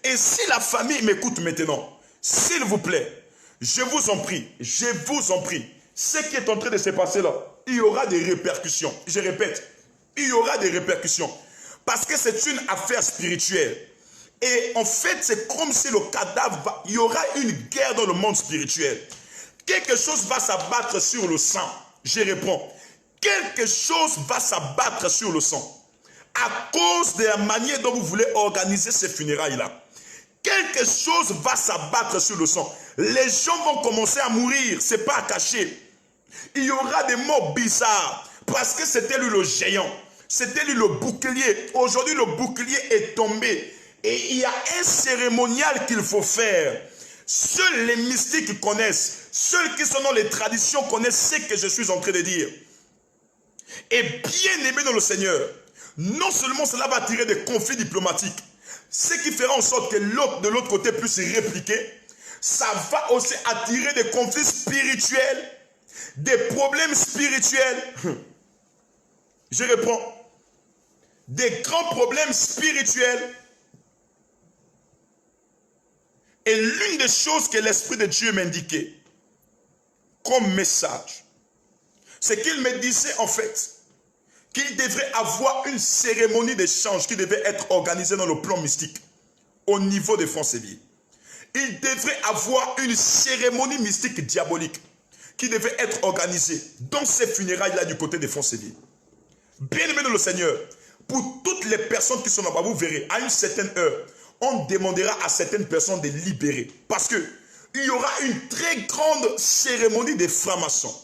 Et si la famille m'écoute maintenant, s'il vous plaît, je vous en prie, ce qui est en train de se passer là, il y aura des répercussions. Je répète, il y aura des répercussions. Parce que c'est une affaire spirituelle. Et en fait, c'est comme si le cadavre, il y aura une guerre dans le monde spirituel. Quelque chose va s'abattre sur le sang. Je réponds. Quelque chose va s'abattre sur le sang. À cause de la manière dont vous voulez organiser ces funérailles-là. Quelque chose va s'abattre sur le sang. Les gens vont commencer à mourir. Ce n'est pas à cacher. Il y aura des morts bizarres. Parce que c'était lui le géant. C'était lui le bouclier. Aujourd'hui, le bouclier est tombé. Et il y a un cérémonial qu'il faut faire. Seuls les mystiques connaissent. Ceux qui sont dans les traditions connaissent ce que je suis en train de dire. Et bien aimé dans le Seigneur, non seulement cela va attirer des conflits diplomatiques, ce qui fera en sorte que l'autre de l'autre côté puisse répliquer, ça va aussi attirer des conflits spirituels, des problèmes spirituels. Je réponds, des grands problèmes spirituels. Et l'une des choses que l'Esprit de Dieu m'indiquait comme message, c'est qu'il me disait en fait qu'il devrait avoir une cérémonie d'échange qui devait être organisée dans le plan mystique au niveau de Franceville. Il devrait avoir une cérémonie mystique diabolique qui devait être organisée dans ces funérailles-là du côté de Franceville. Bien aimé dans le Seigneur, pour toutes les personnes qui sont là-bas, vous verrez, à une certaine heure, on demandera à certaines personnes de libérer. Parce que il y aura une très grande cérémonie des francs-maçons.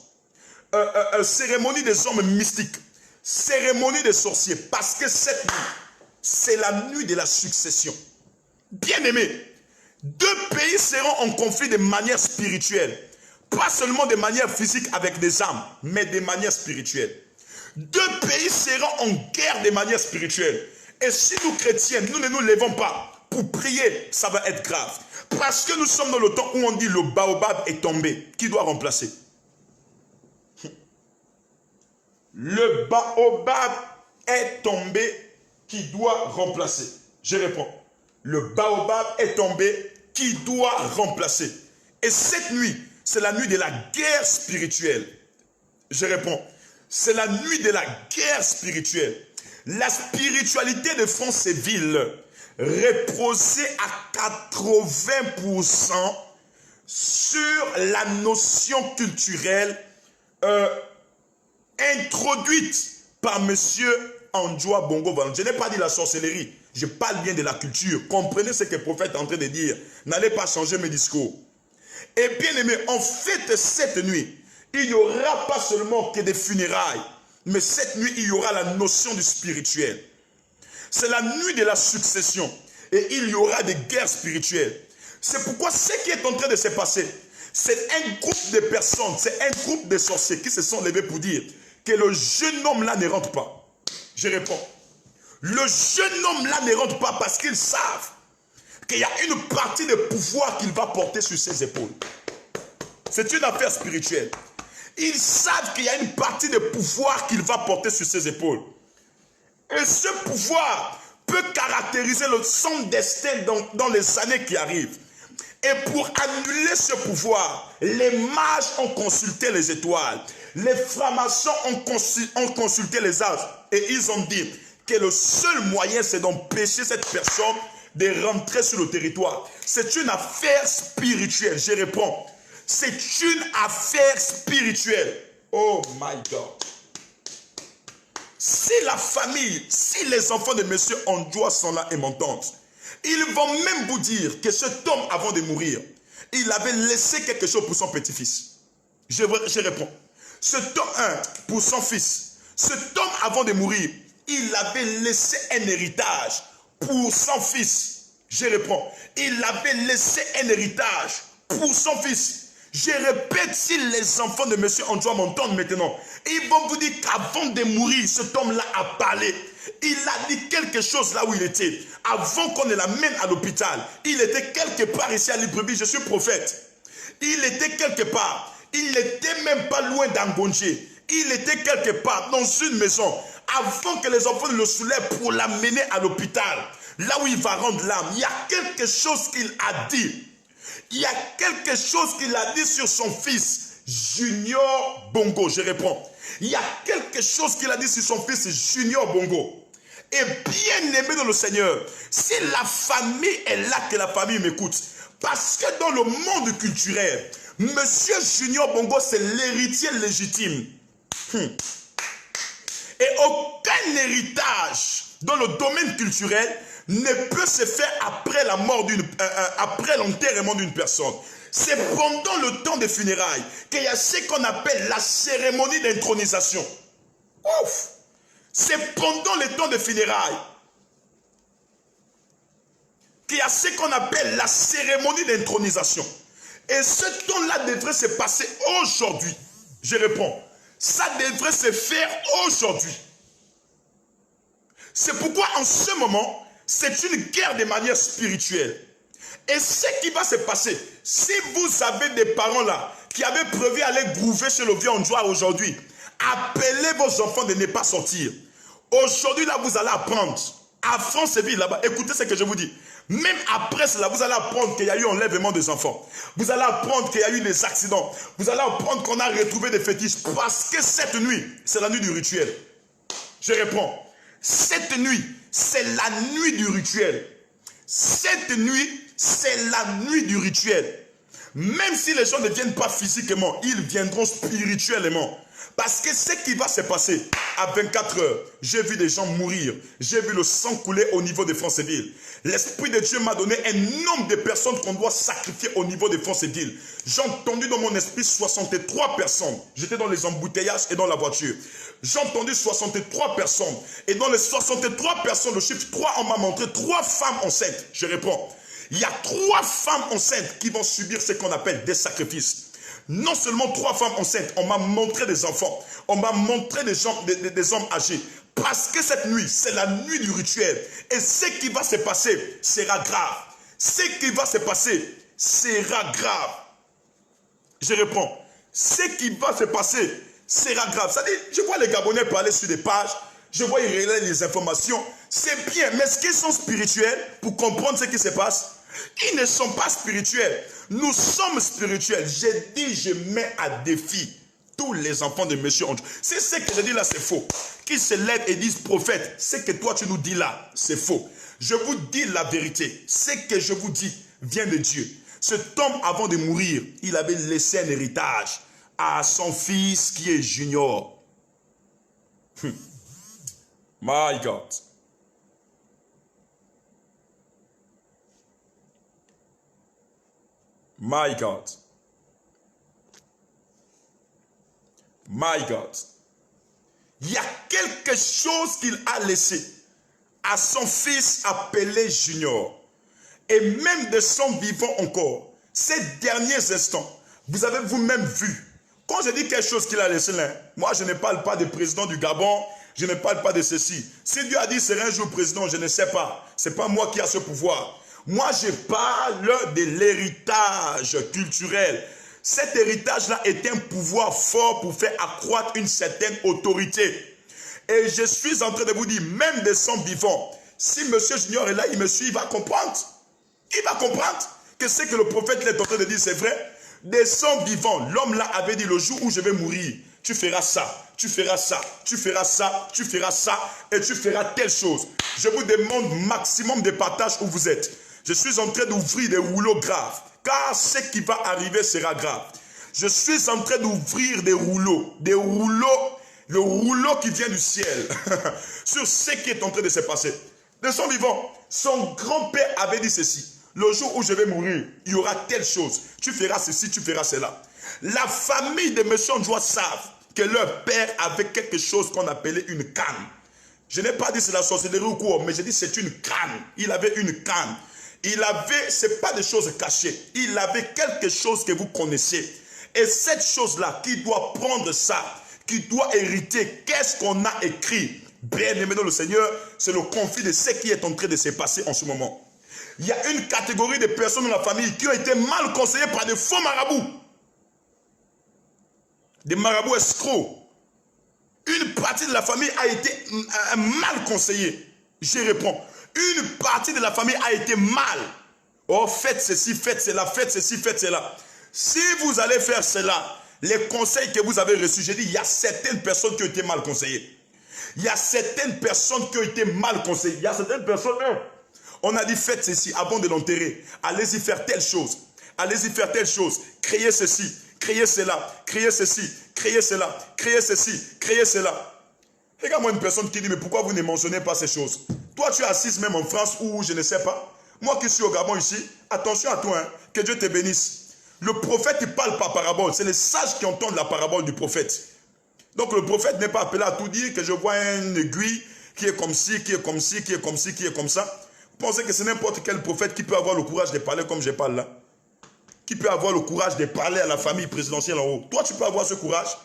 Cérémonie des hommes mystiques. Cérémonie des sorciers. Parce que cette nuit, c'est la nuit de la succession. Bien aimé, deux pays seront en conflit de manière spirituelle. Pas seulement de manière physique avec des armes, mais de manière spirituelle. Deux pays seront en guerre de manière spirituelle. Et si nous chrétiens, nous ne nous levons pas pour prier, ça va être grave. Parce que nous sommes dans le temps où on dit le baobab est tombé. Qui doit remplacer? Le baobab est tombé. Qui doit remplacer? Je réponds. Le baobab est tombé. Qui doit remplacer? Et cette nuit, c'est la nuit de la guerre spirituelle. Je réponds. C'est la nuit de la guerre spirituelle. La spiritualité de Franceville reposait à 80% sur la notion culturelle introduite par monsieur Andjoua Bongo Van. Je n'ai pas dit la sorcellerie, je parle bien de la culture. Comprenez ce que le prophète est en train de dire. N'allez pas changer mes discours. Et bien aimé, en fait, cette nuit, il n'y aura pas seulement que des funérailles, mais cette nuit, il y aura la notion du spirituel. C'est la nuit de la succession. Et il y aura des guerres spirituelles. C'est pourquoi ce qui est en train de se passer, c'est un groupe de personnes, c'est un groupe de sorciers qui se sont levés pour dire que le jeune homme là ne rentre pas. Je réponds. Le jeune homme là ne rentre pas parce qu'ils savent qu'il y a une partie de pouvoir qu'il va porter sur ses épaules. C'est une affaire spirituelle. Ils savent qu'il y a une partie de pouvoir qu'il va porter sur ses épaules. Et ce pouvoir peut caractériser son destin dans les années qui arrivent. Et pour annuler ce pouvoir, les mages ont consulté les étoiles. Les francs-maçons ont consulté les astres. Et ils ont dit que le seul moyen, c'est d'empêcher cette personne de rentrer sur le territoire. C'est une affaire spirituelle. Je réponds. C'est une affaire spirituelle. Oh my God. Si la famille, si les enfants de monsieur Andjoua sont là et m'entendent, ils vont même vous dire que cet homme, avant de mourir, il avait laissé quelque chose pour son petit-fils. Je réponds. Cet homme, pour son fils. Cet homme, avant de mourir, il avait laissé un héritage pour son fils. Je réponds. Il avait laissé un héritage pour son fils. Je répète, si les enfants de Monsieur Andjoua m'entendent maintenant, ils vont vous dire qu'avant de mourir, cet homme-là a parlé. Il a dit quelque chose là où il était. Avant qu'on ne l'amène à l'hôpital, il était quelque part ici à Libreville. Je suis prophète. Il était quelque part. Il n'était même pas loin d'Angongé. Il était quelque part dans une maison. Avant que les enfants ne le soulèvent pour l'amener à l'hôpital, là où il va rendre l'âme, il y a quelque chose qu'il a dit. Il y a quelque chose qu'il a dit sur son fils, Junior Bongo. Je réponds. Il y a quelque chose qu'il a dit sur son fils, Junior Bongo. Et bien aimé dans le Seigneur, si la famille est là, que la famille m'écoute. Parce que dans le monde culturel, Monsieur Junior Bongo, c'est l'héritier légitime. Et aucun héritage dans le domaine culturel ne peut se faire après la mort après l'enterrement d'une personne. C'est pendant le temps des funérailles qu'il y a ce qu'on appelle la cérémonie d'intronisation. Ouf! C'est pendant le temps des funérailles qu'il y a ce qu'on appelle la cérémonie d'intronisation. Et ce temps-là devrait se passer aujourd'hui. Je réponds, ça devrait se faire aujourd'hui. C'est pourquoi en ce moment, c'est une guerre de manière spirituelle. Et ce qui va se passer, si vous avez des parents là, qui avaient prévu aller grouver chez le vieux Andjoua aujourd'hui, appelez vos enfants de ne pas sortir. Aujourd'hui là, vous allez apprendre, à Franceville là-bas, écoutez ce que je vous dis. Même après cela, vous allez apprendre qu'il y a eu enlèvement des enfants. Vous allez apprendre qu'il y a eu des accidents. Vous allez apprendre qu'on a retrouvé des fétiches. Parce que cette nuit, c'est la nuit du rituel. Je réponds. Cette nuit, c'est la nuit du rituel. Cette nuit, c'est la nuit du rituel. Même si les gens ne viennent pas physiquement, ils viendront spirituellement. Parce que ce qui va se passer à 24 heures, j'ai vu des gens mourir. J'ai vu le sang couler au niveau de Franceville. L'Esprit de Dieu m'a donné un nombre de personnes qu'on doit sacrifier au niveau de Franceville. J'ai entendu dans mon esprit 63 personnes. J'étais dans les embouteillages et dans la voiture. J'ai entendu 63 personnes. Et dans les 63 personnes, le chiffre 3, on m'a montré 3 femmes enceintes. Je réponds. Il y a 3 femmes enceintes qui vont subir ce qu'on appelle des sacrifices. Non seulement 3 femmes enceintes, on m'a montré des enfants, on m'a montré des hommes âgés. Parce que cette nuit, c'est la nuit du rituel. Et ce qui va se passer sera grave. Ce qui va se passer sera grave. Je réponds, ce qui va se passer sera grave. C'est-à-dire, je vois les Gabonais parler sur des pages, je vois ils relaient les informations. C'est bien, mais est-ce qu'ils sont spirituels pour comprendre ce qui se passe? Ils ne sont pas spirituels. Nous sommes spirituels. J'ai dit, je mets à défi tous les enfants de Monsieur Andjoua. C'est ce que je dis là, c'est faux. Qu'ils se lèvent et disent, prophète, ce que toi tu nous dis là, c'est faux. Je vous dis la vérité. Ce que je vous dis vient de Dieu. Cet homme, avant de mourir, il avait laissé un héritage à son fils qui est Junior. My God. My God. My God. Il y a quelque chose qu'il a laissé à son fils appelé Junior. Et même de son vivant encore, ces derniers instants, vous avez vous-même vu. Quand je dis quelque chose qu'il a laissé là, moi je ne parle pas du président du Gabon, je ne parle pas de ceci. Si Dieu a dit c'est un jour président, je ne sais pas. Ce n'est pas moi qui a ce pouvoir. Moi, je parle de l'héritage culturel. Cet héritage-là est un pouvoir fort pour faire accroître une certaine autorité. Et je suis en train de vous dire, même de son vivant, si M. Junior est là, il me suit, il va comprendre. Il va comprendre que ce que le prophète est en train de dire, c'est vrai. De son vivant, l'homme là avait dit, le jour où je vais mourir, tu feras ça, tu feras ça, tu feras ça, tu feras ça, et tu feras telle chose. Je vous demande maximum de partage où vous êtes. Je suis en train d'ouvrir des rouleaux graves, car ce qui va arriver sera grave. Je suis en train d'ouvrir des rouleaux, le rouleau qui vient du ciel, sur ce qui est en train de se passer. De son vivant, son grand-père avait dit ceci. Le jour où je vais mourir, il y aura telle chose. Tu feras ceci, tu feras cela. La famille de M. Andjoua savent que leur père avait quelque chose qu'on appelait une canne. Je n'ai pas dit c'est la sorcellerie ou quoi, mais j'ai dit c'est une canne. Il avait une canne. Il avait, ce n'est pas des choses cachées. Il avait quelque chose que vous connaissez. Et cette chose-là, qui doit prendre ça, qui doit hériter, qu'est-ce qu'on a écrit? Bien aimé dans le Seigneur, c'est le conflit de ce qui est en train de se passer en ce moment. Il y a une catégorie de personnes dans la famille qui ont été mal conseillées par des faux marabouts. Des marabouts escrocs. Une partie de la famille a été mal conseillée. Je réponds. Une partie de la famille a été mal. Oh, faites ceci, faites cela, faites ceci, faites cela. Si vous allez faire cela, les conseils que vous avez reçus, j'ai dit, il y a certaines personnes qui ont été mal conseillées. Il y a certaines personnes qui ont été mal conseillées. Il y a certaines personnes, on a dit, faites ceci avant de l'enterrer. Allez-y faire telle chose. Allez-y faire telle chose. Créez ceci, créez cela, créez ceci, créez cela, créez ceci, créez cela. Regarde-moi une personne qui dit, mais pourquoi vous ne mentionnez pas ces choses? Toi, tu es assise même en France ou je ne sais pas. Moi qui suis au Gabon ici, attention à toi, hein, que Dieu te bénisse. Le prophète, il parle par parabole. C'est les sages qui entendent la parabole du prophète. Donc le prophète n'est pas appelé à tout dire, que je vois une aiguille qui est comme ci, qui est comme ci, qui est comme ci, qui est comme ça. Vous pensez que c'est n'importe quel prophète qui peut avoir le courage de parler comme je parle là? Qui peut avoir le courage de parler à la famille présidentielle en haut? Toi, tu peux avoir ce courage?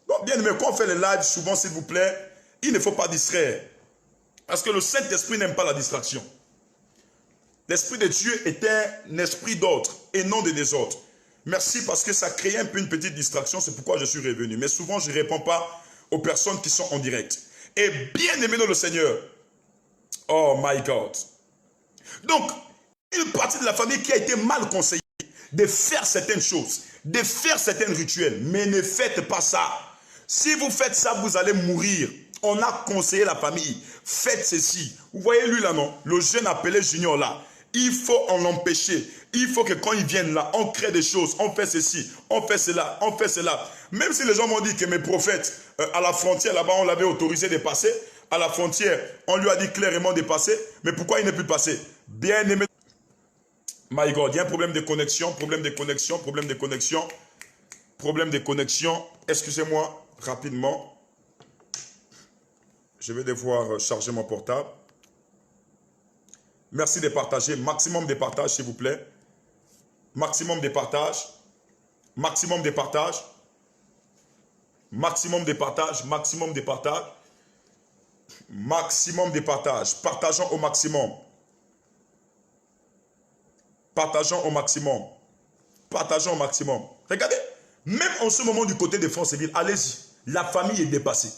Donc, bien aimé, quand on fait les lives, souvent, s'il vous plaît, il ne faut pas distraire. Parce que le Saint-Esprit n'aime pas la distraction. L'Esprit de Dieu est un esprit d'ordre et non de désordre. Merci parce que ça crée un peu une petite distraction, c'est pourquoi je suis revenu. Mais souvent, je ne réponds pas aux personnes qui sont en direct. Et bien aimé dans le Seigneur. Oh my God. Donc, une partie de la famille qui a été mal conseillée de faire certaines choses, de faire certains rituels. Mais ne faites pas ça. Si vous faites ça, vous allez mourir. On a conseillé la famille. Faites ceci. Vous voyez lui là, non? Le jeune appelé Junior là. Il faut en empêcher. Il faut que quand ils viennent là, on crée des choses. On fait ceci, on fait cela, on fait cela. Même si les gens m'ont dit que mes prophètes, à la frontière là-bas, on l'avait autorisé de passer. À la frontière, on lui a dit clairement de passer. Mais pourquoi il n'est plus passé? Bien aimé. My God, il y a un problème de connexion, problème de connexion, problème de connexion. Problème de connexion. Excusez-moi, rapidement. Je vais devoir charger mon portable. Merci de partager. Maximum de partage, s'il vous plaît. Maximum de partage. Maximum de partage. Maximum de partage. Maximum de partage. Maximum de partage. Partageons au maximum. Partageons au maximum. Partageons au maximum. Regardez. Même en ce moment du côté des France et villes, allez-y. La famille est dépassée.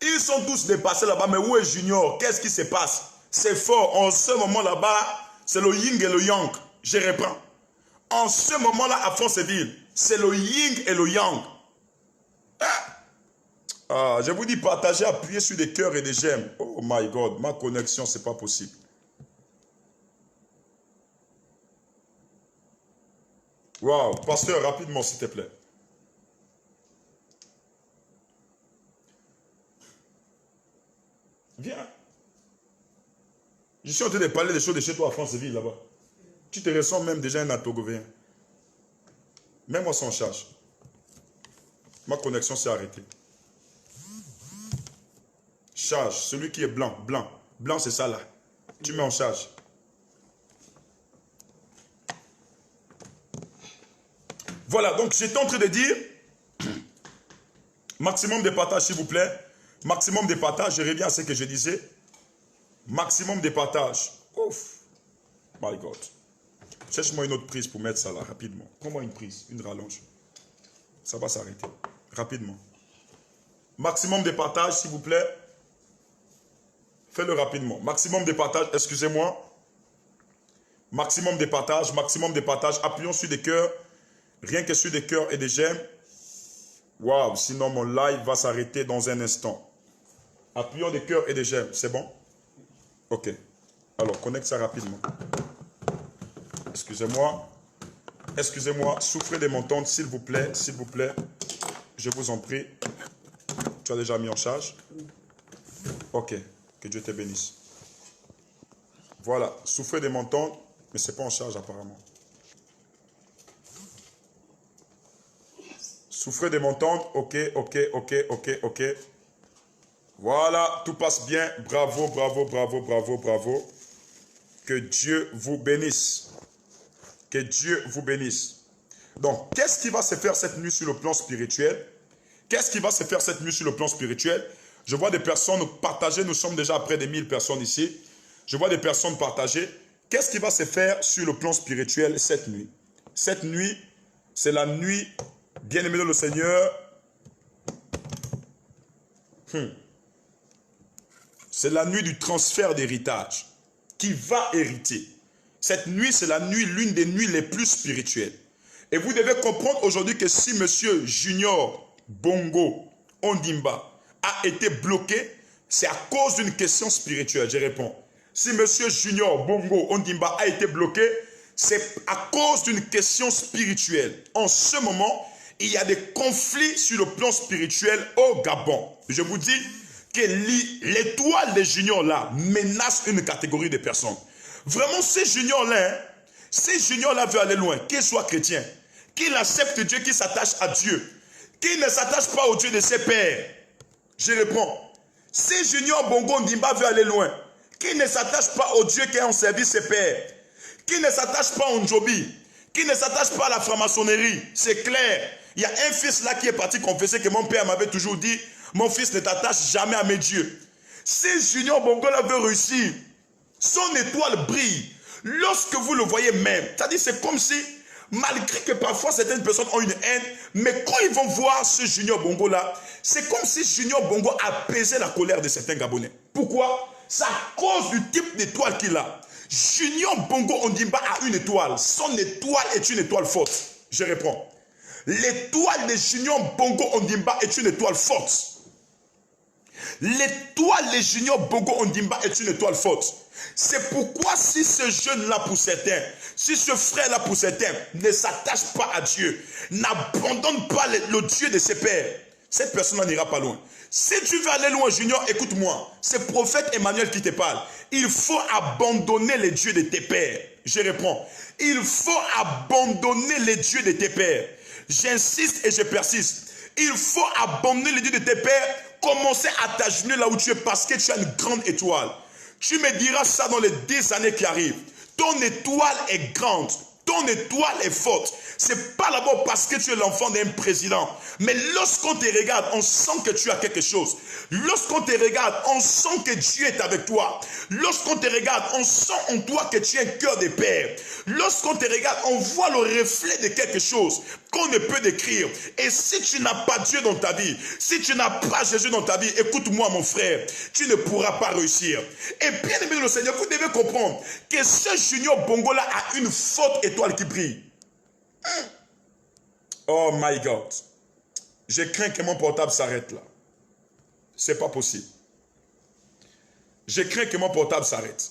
Ils sont tous dépassés là-bas. Mais où est Junior? Qu'est-ce qui se passe? C'est fort. En ce moment là-bas, c'est le yin et le yang. Je reprends. En ce moment-là, à Franceville, c'est le yin et le yang. Je vous dis, partagez, appuyez sur des cœurs et des j'aime. Oh my God, ma connexion, c'est pas possible. Waouh, pasteur, rapidement, s'il te plaît. Viens. Je suis en train de parler des choses de chez toi à Franceville, là-bas. Tu te ressens même déjà un Togovien. Mets-moi ça en charge. Ma connexion s'est arrêtée. Charge. Celui qui est blanc, blanc. Blanc, c'est ça là. Tu mets en charge. Voilà, donc j'étais en train de dire, maximum de partage, s'il vous plaît. Maximum de partage, je reviens à ce que je disais. Maximum de partage. Ouf. My God. Cherche-moi une autre prise pour mettre ça là, rapidement. Prends-moi une prise, une rallonge. Ça va s'arrêter. Rapidement. Maximum de partage, s'il vous plaît. Fais-le rapidement. Maximum de partage, excusez-moi. Maximum de partage, maximum de partage. Appuyons sur des cœurs. Rien que sur des cœurs et des j'aime. Waouh, sinon mon live va s'arrêter dans un instant. Appuyons des cœurs et des j'aime, c'est bon? Ok. Alors, connecte ça rapidement. Excusez-moi. Excusez-moi. Souffrez de m'entendre, s'il vous plaît. S'il vous plaît. Je vous en prie. Tu as déjà mis en charge? Ok. Que Dieu te bénisse. Voilà. Souffrez de m'entendre, mais ce n'est pas en charge apparemment. Souffrez de m'entendre. Ok, ok, ok, ok, ok. Voilà. Tout passe bien. Bravo, bravo, bravo, bravo, bravo. Que Dieu vous bénisse. Que Dieu vous bénisse. Donc, qu'est-ce qui va se faire cette nuit sur le plan spirituel? Qu'est-ce qui va se faire cette nuit sur le plan spirituel? Je vois des personnes partager. Nous sommes déjà à près de 1000 personnes ici. Je vois des personnes partager. Qu'est-ce qui va se faire sur le plan spirituel cette nuit? Cette nuit, c'est la nuit, bien-aimé dans le Seigneur. C'est la nuit du transfert d'héritage. Qui va hériter? Cette nuit, c'est la nuit, l'une des nuits les plus spirituelles. Et vous devez comprendre aujourd'hui que si Monsieur Junior Bongo Ondimba a été bloqué, c'est à cause d'une question spirituelle. Je réponds. Si Monsieur Junior Bongo Ondimba a été bloqué, c'est à cause d'une question spirituelle. En ce moment, il y a des conflits sur le plan spirituel au Gabon. Je vous dis que l'étoile des juniors là menace une catégorie de personnes. Vraiment, ces juniors-là veulent aller loin, qu'ils soient chrétiens, qu'ils acceptent Dieu, qu'ils s'attachent à Dieu, qu'ils ne s'attachent pas au Dieu de ses pères. Je réponds. Ces juniors Bongo Ndimba veulent aller loin, qu'ils ne s'attachent pas au Dieu qui a en service ses pères, qu'ils ne s'attachent pas au Njobi, qu'ils ne s'attachent pas à la franc-maçonnerie. C'est clair. Il y a un fils là qui est parti confesser que mon père m'avait toujours dit, mon fils ne t'attache jamais à mes dieux. Ces juniors Bongo là veulent réussir. Son étoile brille lorsque vous le voyez même. C'est-à-dire, c'est comme si, malgré que parfois certaines personnes ont une haine, mais quand ils vont voir ce Junior Bongo là, c'est comme si Junior Bongo apaisait la colère de certains Gabonais. Pourquoi? C'est à cause du type d'étoile qu'il a. Junior Bongo Ondimba a une étoile. Son étoile est une étoile forte. Je réponds. L'étoile de Junior Bongo Ondimba est une étoile forte. L'étoile de Junior Bongo Ondimba est une étoile forte. C'est pourquoi si ce jeune-là pour certains, si ce frère-là pour certains ne s'attache pas à Dieu, n'abandonne pas le Dieu de ses pères, cette personne n'ira pas loin. Si tu veux aller loin, Junior, écoute-moi. C'est prophète Emmanuel qui te parle. Il faut abandonner les dieux de tes pères. Je réponds. Il faut abandonner les dieux de tes pères. J'insiste et je persiste. Il faut abandonner les dieux de tes pères. Commencer à t'agenouiller là où tu es parce que tu as une grande étoile. Tu me diras ça dans les 10 années qui arrivent. Ton étoile est grande. Ton étoile est forte. C'est pas d'abord parce que tu es l'enfant d'un président. Mais lorsqu'on te regarde, on sent que tu as quelque chose. Lorsqu'on te regarde, on sent que Dieu est avec toi. Lorsqu'on te regarde, on sent en toi que tu as un cœur de père. Lorsqu'on te regarde, on voit le reflet de quelque chose qu'on ne peut décrire. Et si tu n'as pas Dieu dans ta vie, si tu n'as pas Jésus dans ta vie, écoute-moi mon frère, tu ne pourras pas réussir. Et bien aimé le Seigneur, vous devez comprendre que ce Junior Bongo là a une forte étoile qui brille. Oh my God. Je crains que mon portable s'arrête là. C'est pas possible. Je crains que mon portable s'arrête.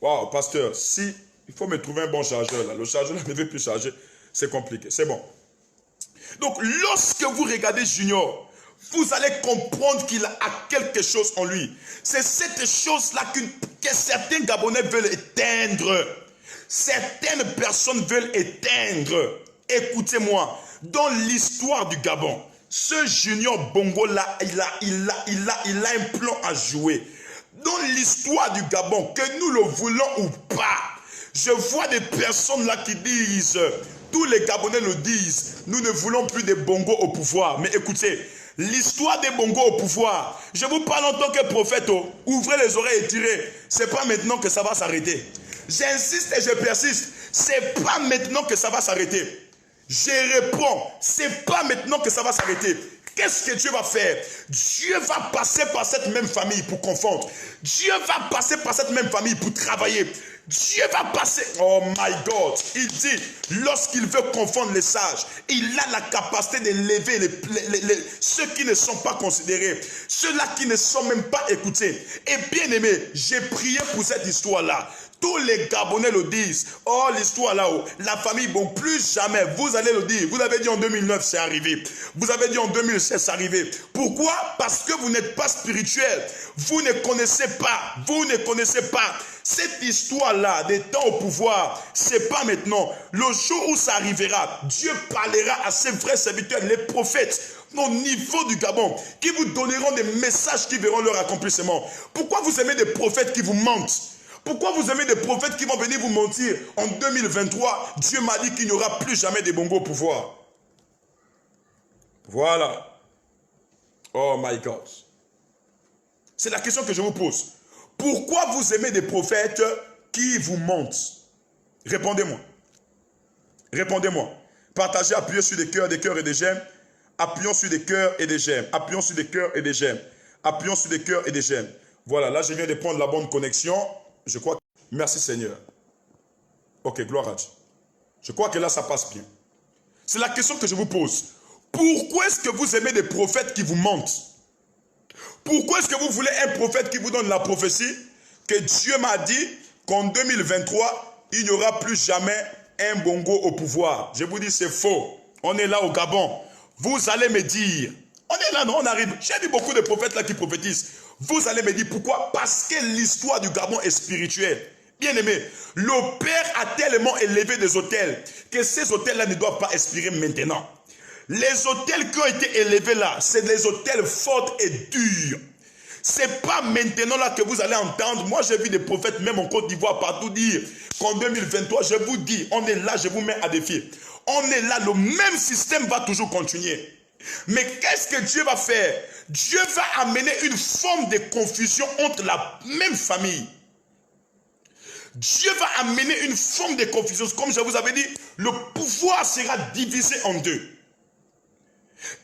Wow, pasteur, si il faut me trouver un bon chargeur là. Le chargeur là ne veut plus charger. C'est compliqué. C'est bon. Donc, lorsque vous regardez Junior, vous allez comprendre qu'il a quelque chose en lui. C'est cette chose-là que certains Gabonais veulent éteindre. Certaines personnes veulent éteindre. Écoutez-moi, dans l'histoire du Gabon, ce Junior Bongo là, il a un plan à jouer. Dans l'histoire du Gabon, que nous le voulons ou pas, je vois des personnes là qui disent, tous les Gabonais le disent, nous ne voulons plus de Bongo au pouvoir. Mais écoutez, l'histoire des Bongo au pouvoir, je vous parle en tant que prophète, ouvrez les oreilles et tirez. C'est pas maintenant que ça va s'arrêter. J'insiste et je persiste, c'est pas maintenant que ça va s'arrêter. Je réponds, c'est pas maintenant que ça va s'arrêter. Qu'est-ce que Dieu va faire? Dieu va passer par cette même famille pour confondre. Dieu va passer par cette même famille pour travailler. Dieu va passer. Oh my God. Il dit, lorsqu'il veut confondre les sages, il a la capacité de lever ceux qui ne sont pas considérés, ceux-là qui ne sont même pas écoutés. Et bien aimé, j'ai prié pour cette histoire-là. Tous les Gabonais le disent. Oh, l'histoire là-haut, la famille, bon, plus jamais, vous allez le dire. Vous avez dit en 2009, c'est arrivé. Vous avez dit en 2016, c'est arrivé. Pourquoi? Parce que vous n'êtes pas spirituel. Vous ne connaissez pas Cette histoire-là, des temps au pouvoir, c'est pas maintenant. Le jour où ça arrivera, Dieu parlera à ses vrais serviteurs, les prophètes, au niveau du Gabon, qui vous donneront des messages qui verront leur accomplissement. Pourquoi vous aimez des prophètes qui vous mentent? Pourquoi vous aimez des prophètes qui vont venir vous mentir? En 2023, Dieu m'a dit qu'il n'y aura plus jamais des bongos au pouvoir. Voilà. Oh my God. C'est la question que je vous pose. Pourquoi vous aimez des prophètes qui vous mentent? Répondez-moi. Répondez-moi. Partagez, appuyez sur des cœurs et des j'aime. Appuyons sur des cœurs et des j'aime. Appuyons sur des cœurs et des j'aime. Appuyons sur des cœurs et des j'aime. Voilà, là je viens de prendre la bonne connexion. Je crois que... Merci Seigneur. Ok, gloire à Dieu. Je crois que là ça passe bien. C'est la question que je vous pose. Pourquoi est-ce que vous aimez des prophètes qui vous mentent? Pourquoi est-ce que vous voulez un prophète qui vous donne la prophétie que Dieu m'a dit qu'en 2023, il n'y aura plus jamais un bongo au pouvoir? Je vous dis, c'est faux. On est là au Gabon. Vous allez me dire, on est là, non, on arrive. J'ai vu beaucoup de prophètes là qui prophétisent. Vous allez me dire pourquoi? Parce que l'histoire du Gabon est spirituelle. Bien aimé, le Père a tellement élevé des hôtels que ces hôtels-là ne doivent pas expirer maintenant. Les hôtels qui ont été élevés là, c'est des hôtels forts et durs. C'est pas maintenant là que vous allez entendre. Moi, j'ai vu des prophètes, même en Côte d'Ivoire, partout dire qu'en 2023, je vous dis, on est là, je vous mets à défi. On est là, le même système va toujours continuer. Mais qu'est-ce que Dieu va faire? Dieu va amener une forme de confusion entre la même famille. Dieu va amener une forme de confusion. Comme je vous avais dit, le pouvoir sera divisé en deux.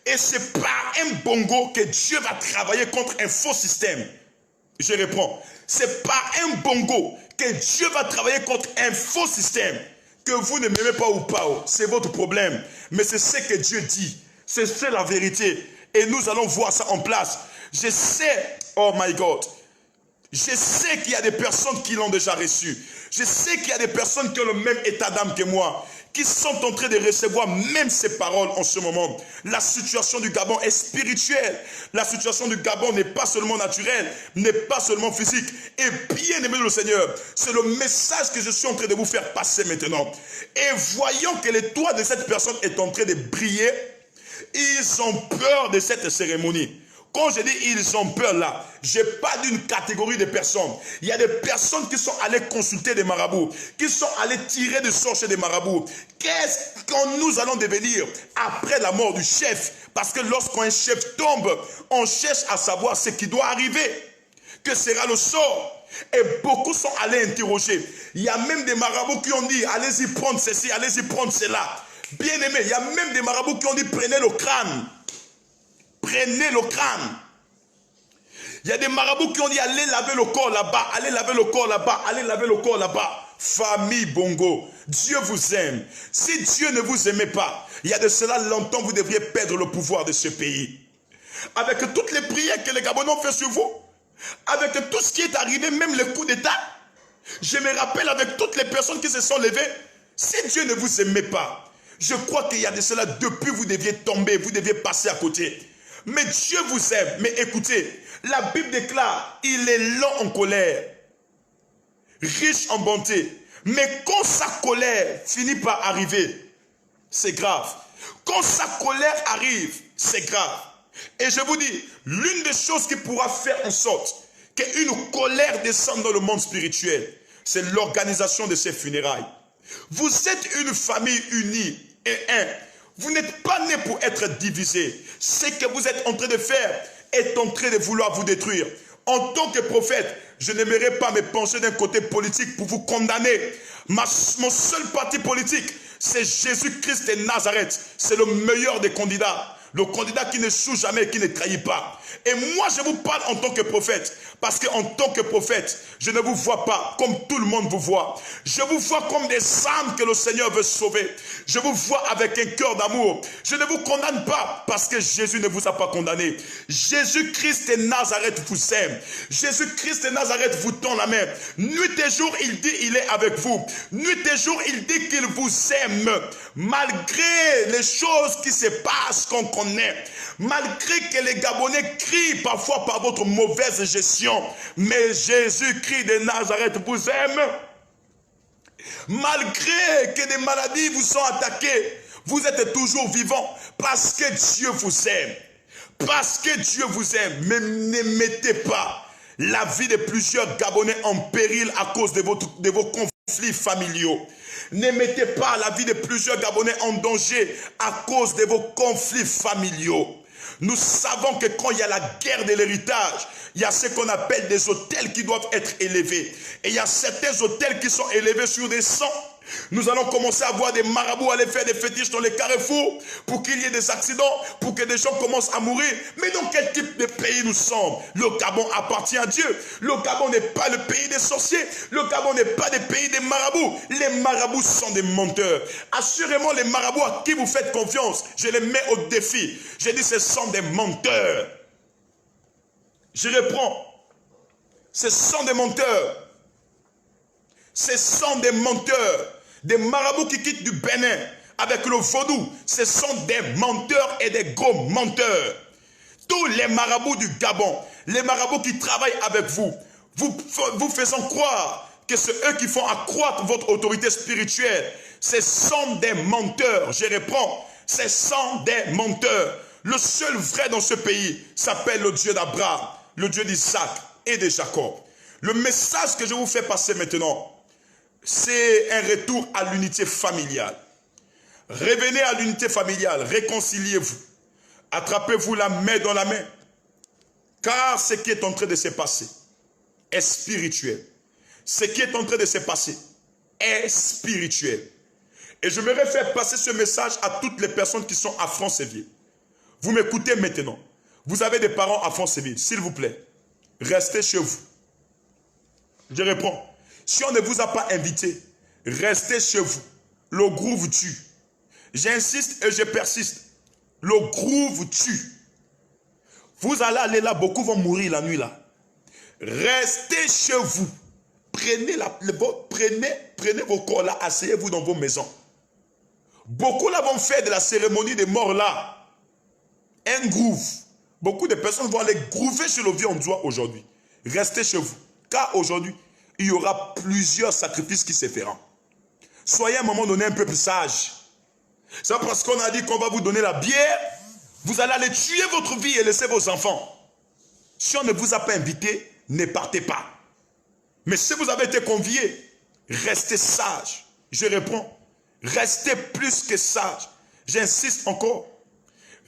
Et c'est par un bongo que Dieu va travailler contre un faux système. Je reprends. C'est par un bongo que Dieu va travailler contre un faux système. Que vous ne m'aimez pas ou pas, c'est votre problème. Mais c'est ce que Dieu dit. C'est la vérité. Et nous allons voir ça en place. Je sais, oh my God, je sais qu'il y a des personnes qui l'ont déjà reçu. Je sais qu'il y a des personnes qui ont le même état d'âme que moi, qui sont en train de recevoir même ces paroles en ce moment. La situation du Gabon est spirituelle. La situation du Gabon n'est pas seulement naturelle, n'est pas seulement physique. Et bien aimé le Seigneur, c'est le message que je suis en train de vous faire passer maintenant. Et voyant que le toit de cette personne est en train de briller, ils ont peur de cette cérémonie. Quand je dis ils ont peur là, je parle d'une catégorie de personnes. Il y a des personnes qui sont allées consulter des marabouts, qui sont allées tirer des sorts chez des marabouts. Qu'est-ce que nous allons devenir après la mort du chef? Parce que lorsqu'un chef tombe, on cherche à savoir ce qui doit arriver. Que sera le sort? Et beaucoup sont allés interroger. Il y a même des marabouts qui ont dit, allez-y prendre ceci, allez-y prendre cela. Bien aimé, il y a même des marabouts qui ont dit, prenez le crâne. Prenez le crâne. Il y a des marabouts qui ont dit allez laver le corps là-bas, allez laver le corps là-bas, allez laver le corps là-bas. Famille Bongo, Dieu vous aime. Si Dieu ne vous aimait pas, il y a de cela longtemps vous devriez perdre le pouvoir de ce pays. Avec toutes les prières que les Gabonais ont fait sur vous, avec tout ce qui est arrivé, même le coup d'État, je me rappelle avec toutes les personnes qui se sont levées, si Dieu ne vous aimait pas, je crois qu'il y a de cela, depuis vous deviez tomber, vous deviez passer à côté. Mais Dieu vous aime. Mais écoutez, la Bible déclare, il est lent en colère, riche en bonté. Mais quand sa colère finit par arriver, c'est grave. Quand sa colère arrive, c'est grave. Et je vous dis, l'une des choses qui pourra faire en sorte qu'une colère descende dans le monde spirituel, c'est l'organisation de ces funérailles. Vous êtes une famille unie et un. Vous n'êtes pas né pour être divisé. Ce que vous êtes en train de faire est en train de vouloir vous détruire. En tant que prophète, je n'aimerais pas me pencher d'un côté politique pour vous condamner. Mon seul parti politique, c'est Jésus-Christ de Nazareth. C'est le meilleur des candidats. Le candidat qui ne choue jamais et qui ne trahit pas. Et moi, je vous parle en tant que prophète. Parce qu'en tant que prophète, je ne vous vois pas comme tout le monde vous voit. Je vous vois comme des âmes que le Seigneur veut sauver. Je vous vois avec un cœur d'amour. Je ne vous condamne pas parce que Jésus ne vous a pas condamné. Jésus-Christ de Nazareth vous aime. Jésus-Christ de Nazareth vous tend la main. Nuit et jour, il dit il est avec vous. Nuit et jour, il dit qu'il vous aime. Malgré les choses qui se passent qu'on connaît. Malgré que les Gabonais crient parfois par votre mauvaise gestion, mais Jésus-Christ de Nazareth vous aime. Malgré que des maladies vous ont attaqué, vous êtes toujours vivant parce que Dieu vous aime. Parce que Dieu vous aime. Mais ne mettez pas la vie de plusieurs Gabonais en péril à cause de vos conflits familiaux. Ne mettez pas la vie de plusieurs Gabonais en danger à cause de vos conflits familiaux. Nous savons que quand il y a la guerre de l'héritage, il y a ce qu'on appelle des autels qui doivent être élevés. Et il y a certains autels qui sont élevés sur des sangs. Nous allons commencer à voir des marabouts aller faire des fétiches dans les carrefours pour qu'il y ait des accidents, pour que des gens commencent à mourir. Mais dans quel type de pays nous sommes? Le Gabon appartient à Dieu. Le Gabon n'est pas le pays des sorciers. Le Gabon n'est pas le pays des marabouts. Les marabouts sont des menteurs. Assurément, les marabouts à qui vous faites confiance, je les mets au défi. Je dis ce sont des menteurs. Je reprends. Ce sont des menteurs. Ce sont des menteurs. Des marabouts qui quittent du Bénin avec le vaudou. Ce sont des menteurs et des gros menteurs. Tous les marabouts du Gabon, les marabouts qui travaillent avec vous, vous faisant croire que c'est eux qui font accroître votre autorité spirituelle. Ce sont des menteurs. Je reprends. Ce sont des menteurs. Le seul vrai dans ce pays s'appelle le Dieu d'Abraham, le Dieu d'Isaac et de Jacob. Le message que je vous fais passer maintenant, c'est un retour à l'unité familiale. Revenez à l'unité familiale, réconciliez-vous. Attrapez-vous la main dans la main. Car ce qui est en train de se passer est spirituel. Ce qui est en train de se passer est spirituel. Et je voudrais faire passer ce message à toutes les personnes qui sont à Franceville. Vous m'écoutez maintenant. Vous avez des parents à Franceville, s'il vous plaît. Restez chez vous. Je réponds. Si on ne vous a pas invité, restez chez vous. Le groove tue. J'insiste et je persiste. Le groove tue. Vous allez aller là, beaucoup vont mourir la nuit là. Restez chez vous. Prenez vos corps là, asseyez-vous dans vos maisons. Beaucoup là vont faire de la cérémonie des morts là un groove. Beaucoup de personnes vont aller groover chez le vieux en joie aujourd'hui. Restez chez vous. Car aujourd'hui, il y aura plusieurs sacrifices qui se feront. Soyez à un moment donné un peu plus sage. C'est pas parce qu'on a dit qu'on va vous donner la bière, vous allez aller tuer votre vie et laisser vos enfants. Si on ne vous a pas invité, ne partez pas. Mais si vous avez été convié, restez sage. Je réponds, restez plus que sage. J'insiste encore.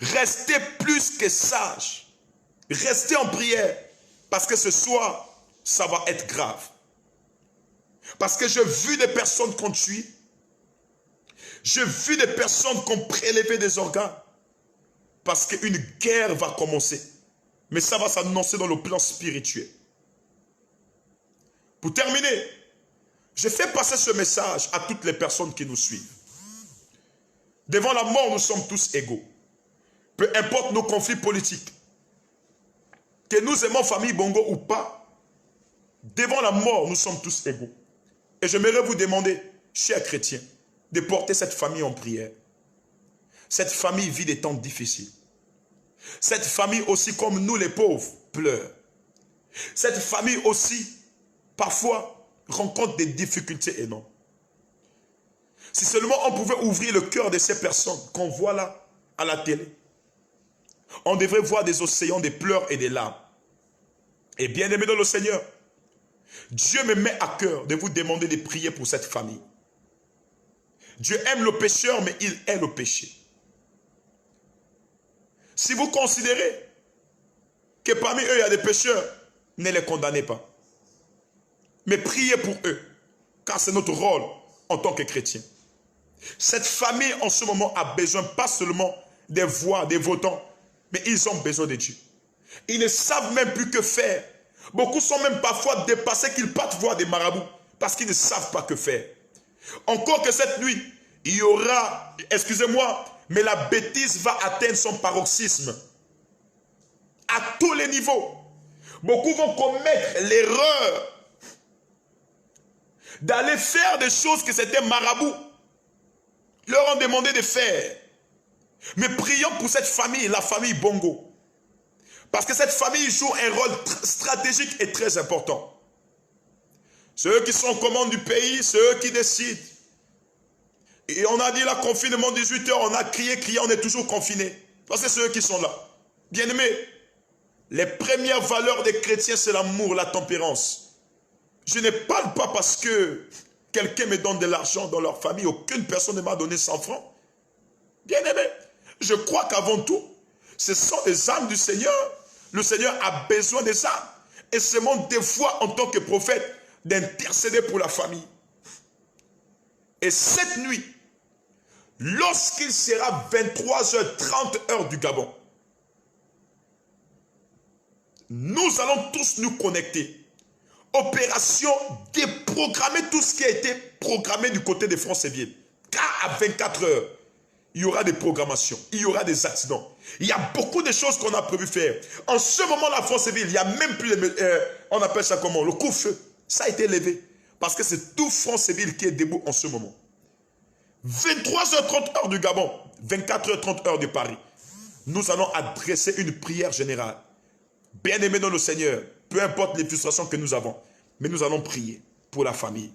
Restez plus que sage. Restez en prière. Parce que ce soir, ça va être grave. Parce que j'ai vu des personnes qu'on tue. J'ai vu des personnes qui ont prélevé des organes. Parce qu'une guerre va commencer. Mais ça va s'annoncer dans le plan spirituel. Pour terminer, je fais passer ce message à toutes les personnes qui nous suivent. Devant la mort, nous sommes tous égaux. Peu importe nos conflits politiques. Que nous aimons famille Bongo ou pas, devant la mort, nous sommes tous égaux. Et j'aimerais vous demander, chers chrétiens, de porter cette famille en prière. Cette famille vit des temps difficiles. Cette famille aussi, comme nous les pauvres, pleure. Cette famille aussi, parfois, rencontre des difficultés énormes. Si seulement on pouvait ouvrir le cœur de ces personnes qu'on voit là, à la télé, on devrait voir des océans de pleurs et des larmes. Et bien aimé dans le Seigneur, Dieu me met à cœur de vous demander de prier pour cette famille. Dieu aime le pécheur, mais il hait le péché. Si vous considérez que parmi eux, il y a des pécheurs, ne les condamnez pas. Mais priez pour eux, car c'est notre rôle en tant que chrétiens. Cette famille, en ce moment, a besoin pas seulement des voix, des votants, mais ils ont besoin de Dieu. Ils ne savent même plus que faire. Beaucoup sont même parfois dépassés qu'ils partent voir des marabouts, parce qu'ils ne savent pas que faire. Encore que cette nuit, il y aura, excusez-moi, mais la bêtise va atteindre son paroxysme. À tous les niveaux. Beaucoup vont commettre l'erreur d'aller faire des choses que c'était marabouts leur ont demandé de faire. Mais prions pour cette famille, la famille Bongo. Parce que cette famille joue un rôle stratégique et très important. Ceux qui sont aux commandes du pays, ceux qui décident. Et on a dit là, confinement 18 heures, on a crié, on est toujours confinés. Parce que c'est eux qui sont là. Bien-aimés, les premières valeurs des chrétiens, c'est l'amour, la tempérance. Je ne parle pas parce que quelqu'un me donne de l'argent dans leur famille. Aucune personne ne m'a donné 100 francs. Bien-aimés, je crois qu'avant tout, ce sont des âmes du Seigneur. Le Seigneur a besoin des âmes. Et c'est mon devoir en tant que prophète d'intercéder pour la famille. Et cette nuit, lorsqu'il sera 23h30 heure du Gabon, nous allons tous nous connecter. Opération déprogrammer tout ce qui a été programmé du côté de France-Ville. Car à 24 heures, il y aura des programmations, il y aura des accidents. Il y a beaucoup de choses qu'on a prévu faire. En ce moment, la France-Ville, il n'y a même plus, on appelle ça comment? Le couvre-feu. Ça a été levé. Parce que c'est tout France-Ville qui est debout en ce moment. 23h30 heure du Gabon, 24h30 heure de Paris. Nous allons adresser une prière générale. Bien-aimés dans le Seigneur, peu importe les frustrations que nous avons, mais nous allons prier pour la famille.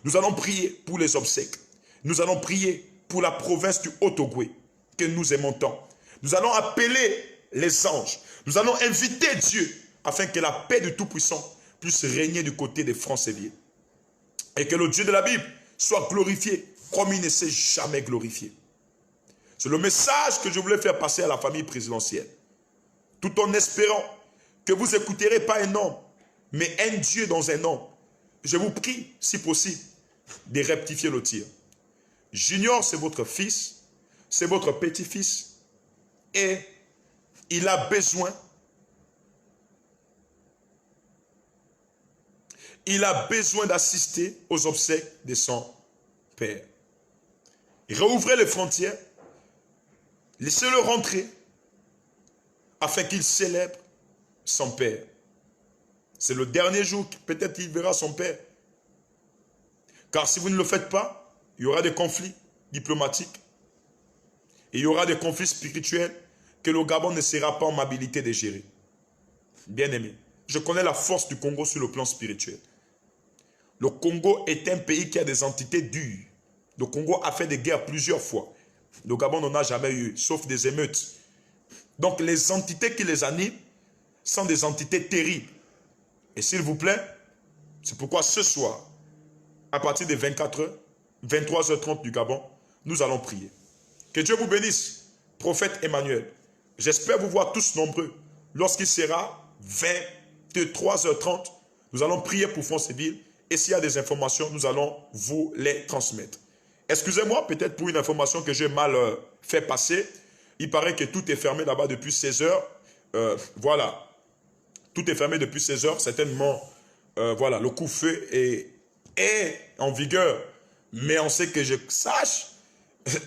Nous allons prier pour les obsèques. Nous allons prier pour la province du Haut-Ogooué que nous aimons tant. Nous allons appeler les anges. Nous allons inviter Dieu afin que la paix du Tout-Puissant puisse régner du côté de France-Ville. Et que le Dieu de la Bible soit glorifié comme il ne s'est jamais glorifié. C'est le message que je voulais faire passer à la famille présidentielle. Tout en espérant que vous écouterez pas un homme, mais un Dieu dans un homme. Je vous prie, si possible, de rectifier le tir. Junior, c'est votre fils, c'est votre petit-fils, et il a besoin d'assister aux obsèques de son père. Réouvrez les frontières, laissez-le rentrer, afin qu'il célèbre son père. C'est le dernier jour que peut-être il verra son père. Car si vous ne le faites pas, il y aura des conflits diplomatiques. Et il y aura des conflits spirituels que le Gabon ne sera pas en habilité de gérer. Bien aimé, je connais la force du Congo sur le plan spirituel. Le Congo est un pays qui a des entités dures. Le Congo a fait des guerres plusieurs fois. Le Gabon n'en a jamais eu, sauf des émeutes. Donc les entités qui les animent sont des entités terribles. Et s'il vous plaît, c'est pourquoi ce soir, à partir de 24h, 23h30 du Gabon, nous allons prier. Que Dieu vous bénisse, prophète Emmanuel. J'espère vous voir tous nombreux. Lorsqu'il sera 23h30, nous allons prier pour France-Ville. Et s'il y a des informations, nous allons vous les transmettre. Excusez-moi peut-être pour une information que j'ai mal fait passer. Il paraît que tout est fermé là-bas depuis 16h. Voilà. Tout est fermé depuis 16h. Certainement, voilà, le couvre-feu est en vigueur. Mais on sait que je sache,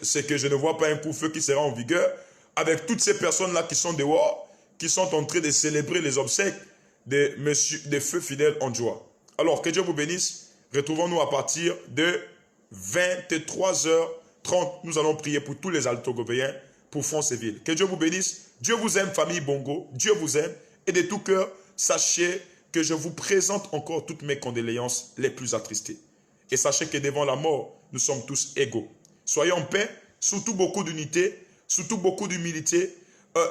c'est que je ne vois pas un couvre-feu qui sera en vigueur avec toutes ces personnes-là qui sont dehors, qui sont en train de célébrer les obsèques de Feu Fidèle Ondjoa. Alors, que Dieu vous bénisse. Retrouvons-nous à partir de 23h30. Nous allons prier pour tous les Altogovéens, pour France-Ville. Que Dieu vous bénisse. Dieu vous aime, famille Bongo. Dieu vous aime. Et de tout cœur, sachez que je vous présente encore toutes mes condoléances les plus attristées. Et sachez que devant la mort, nous sommes tous égaux. Soyez en paix, surtout beaucoup d'unité, surtout beaucoup d'humilité.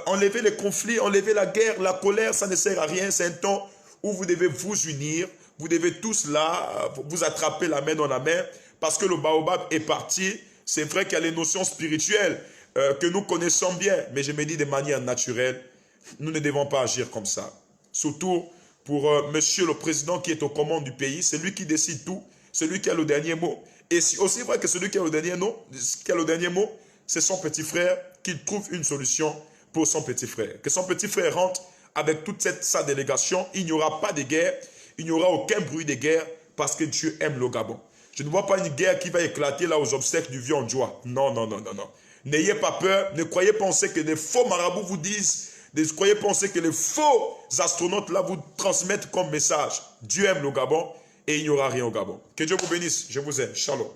Enlevez les conflits, enlevez la guerre, la colère, ça ne sert à rien. C'est un temps où vous devez vous unir. Vous devez tous là, vous attraper la main dans la main. Parce que le baobab est parti. C'est vrai qu'il y a les notions spirituelles que nous connaissons bien. Mais je me dis de manière naturelle, nous ne devons pas agir comme ça. Surtout pour monsieur le président qui est aux commandes du pays. C'est lui qui décide tout. C'est lui qui a le dernier mot. Et c'est aussi vrai que celui qui a le dernier mot, c'est son petit frère qui trouve une solution pour son petit frère. Que son petit frère rentre avec toute sa délégation. Il n'y aura pas de guerre. Il n'y aura aucun bruit de guerre parce que Dieu aime le Gabon. Je ne vois pas une guerre qui va éclater là aux obsèques du vieux Ondjoa. Non, non, non, non, non. N'ayez pas peur. Ne croyez penser que des faux marabouts vous disent. Ne croyez penser que les faux astronautes là vous transmettent comme message. Dieu aime le Gabon et il n'y aura rien au Gabon. Que Dieu vous bénisse. Je vous aime. Shalom.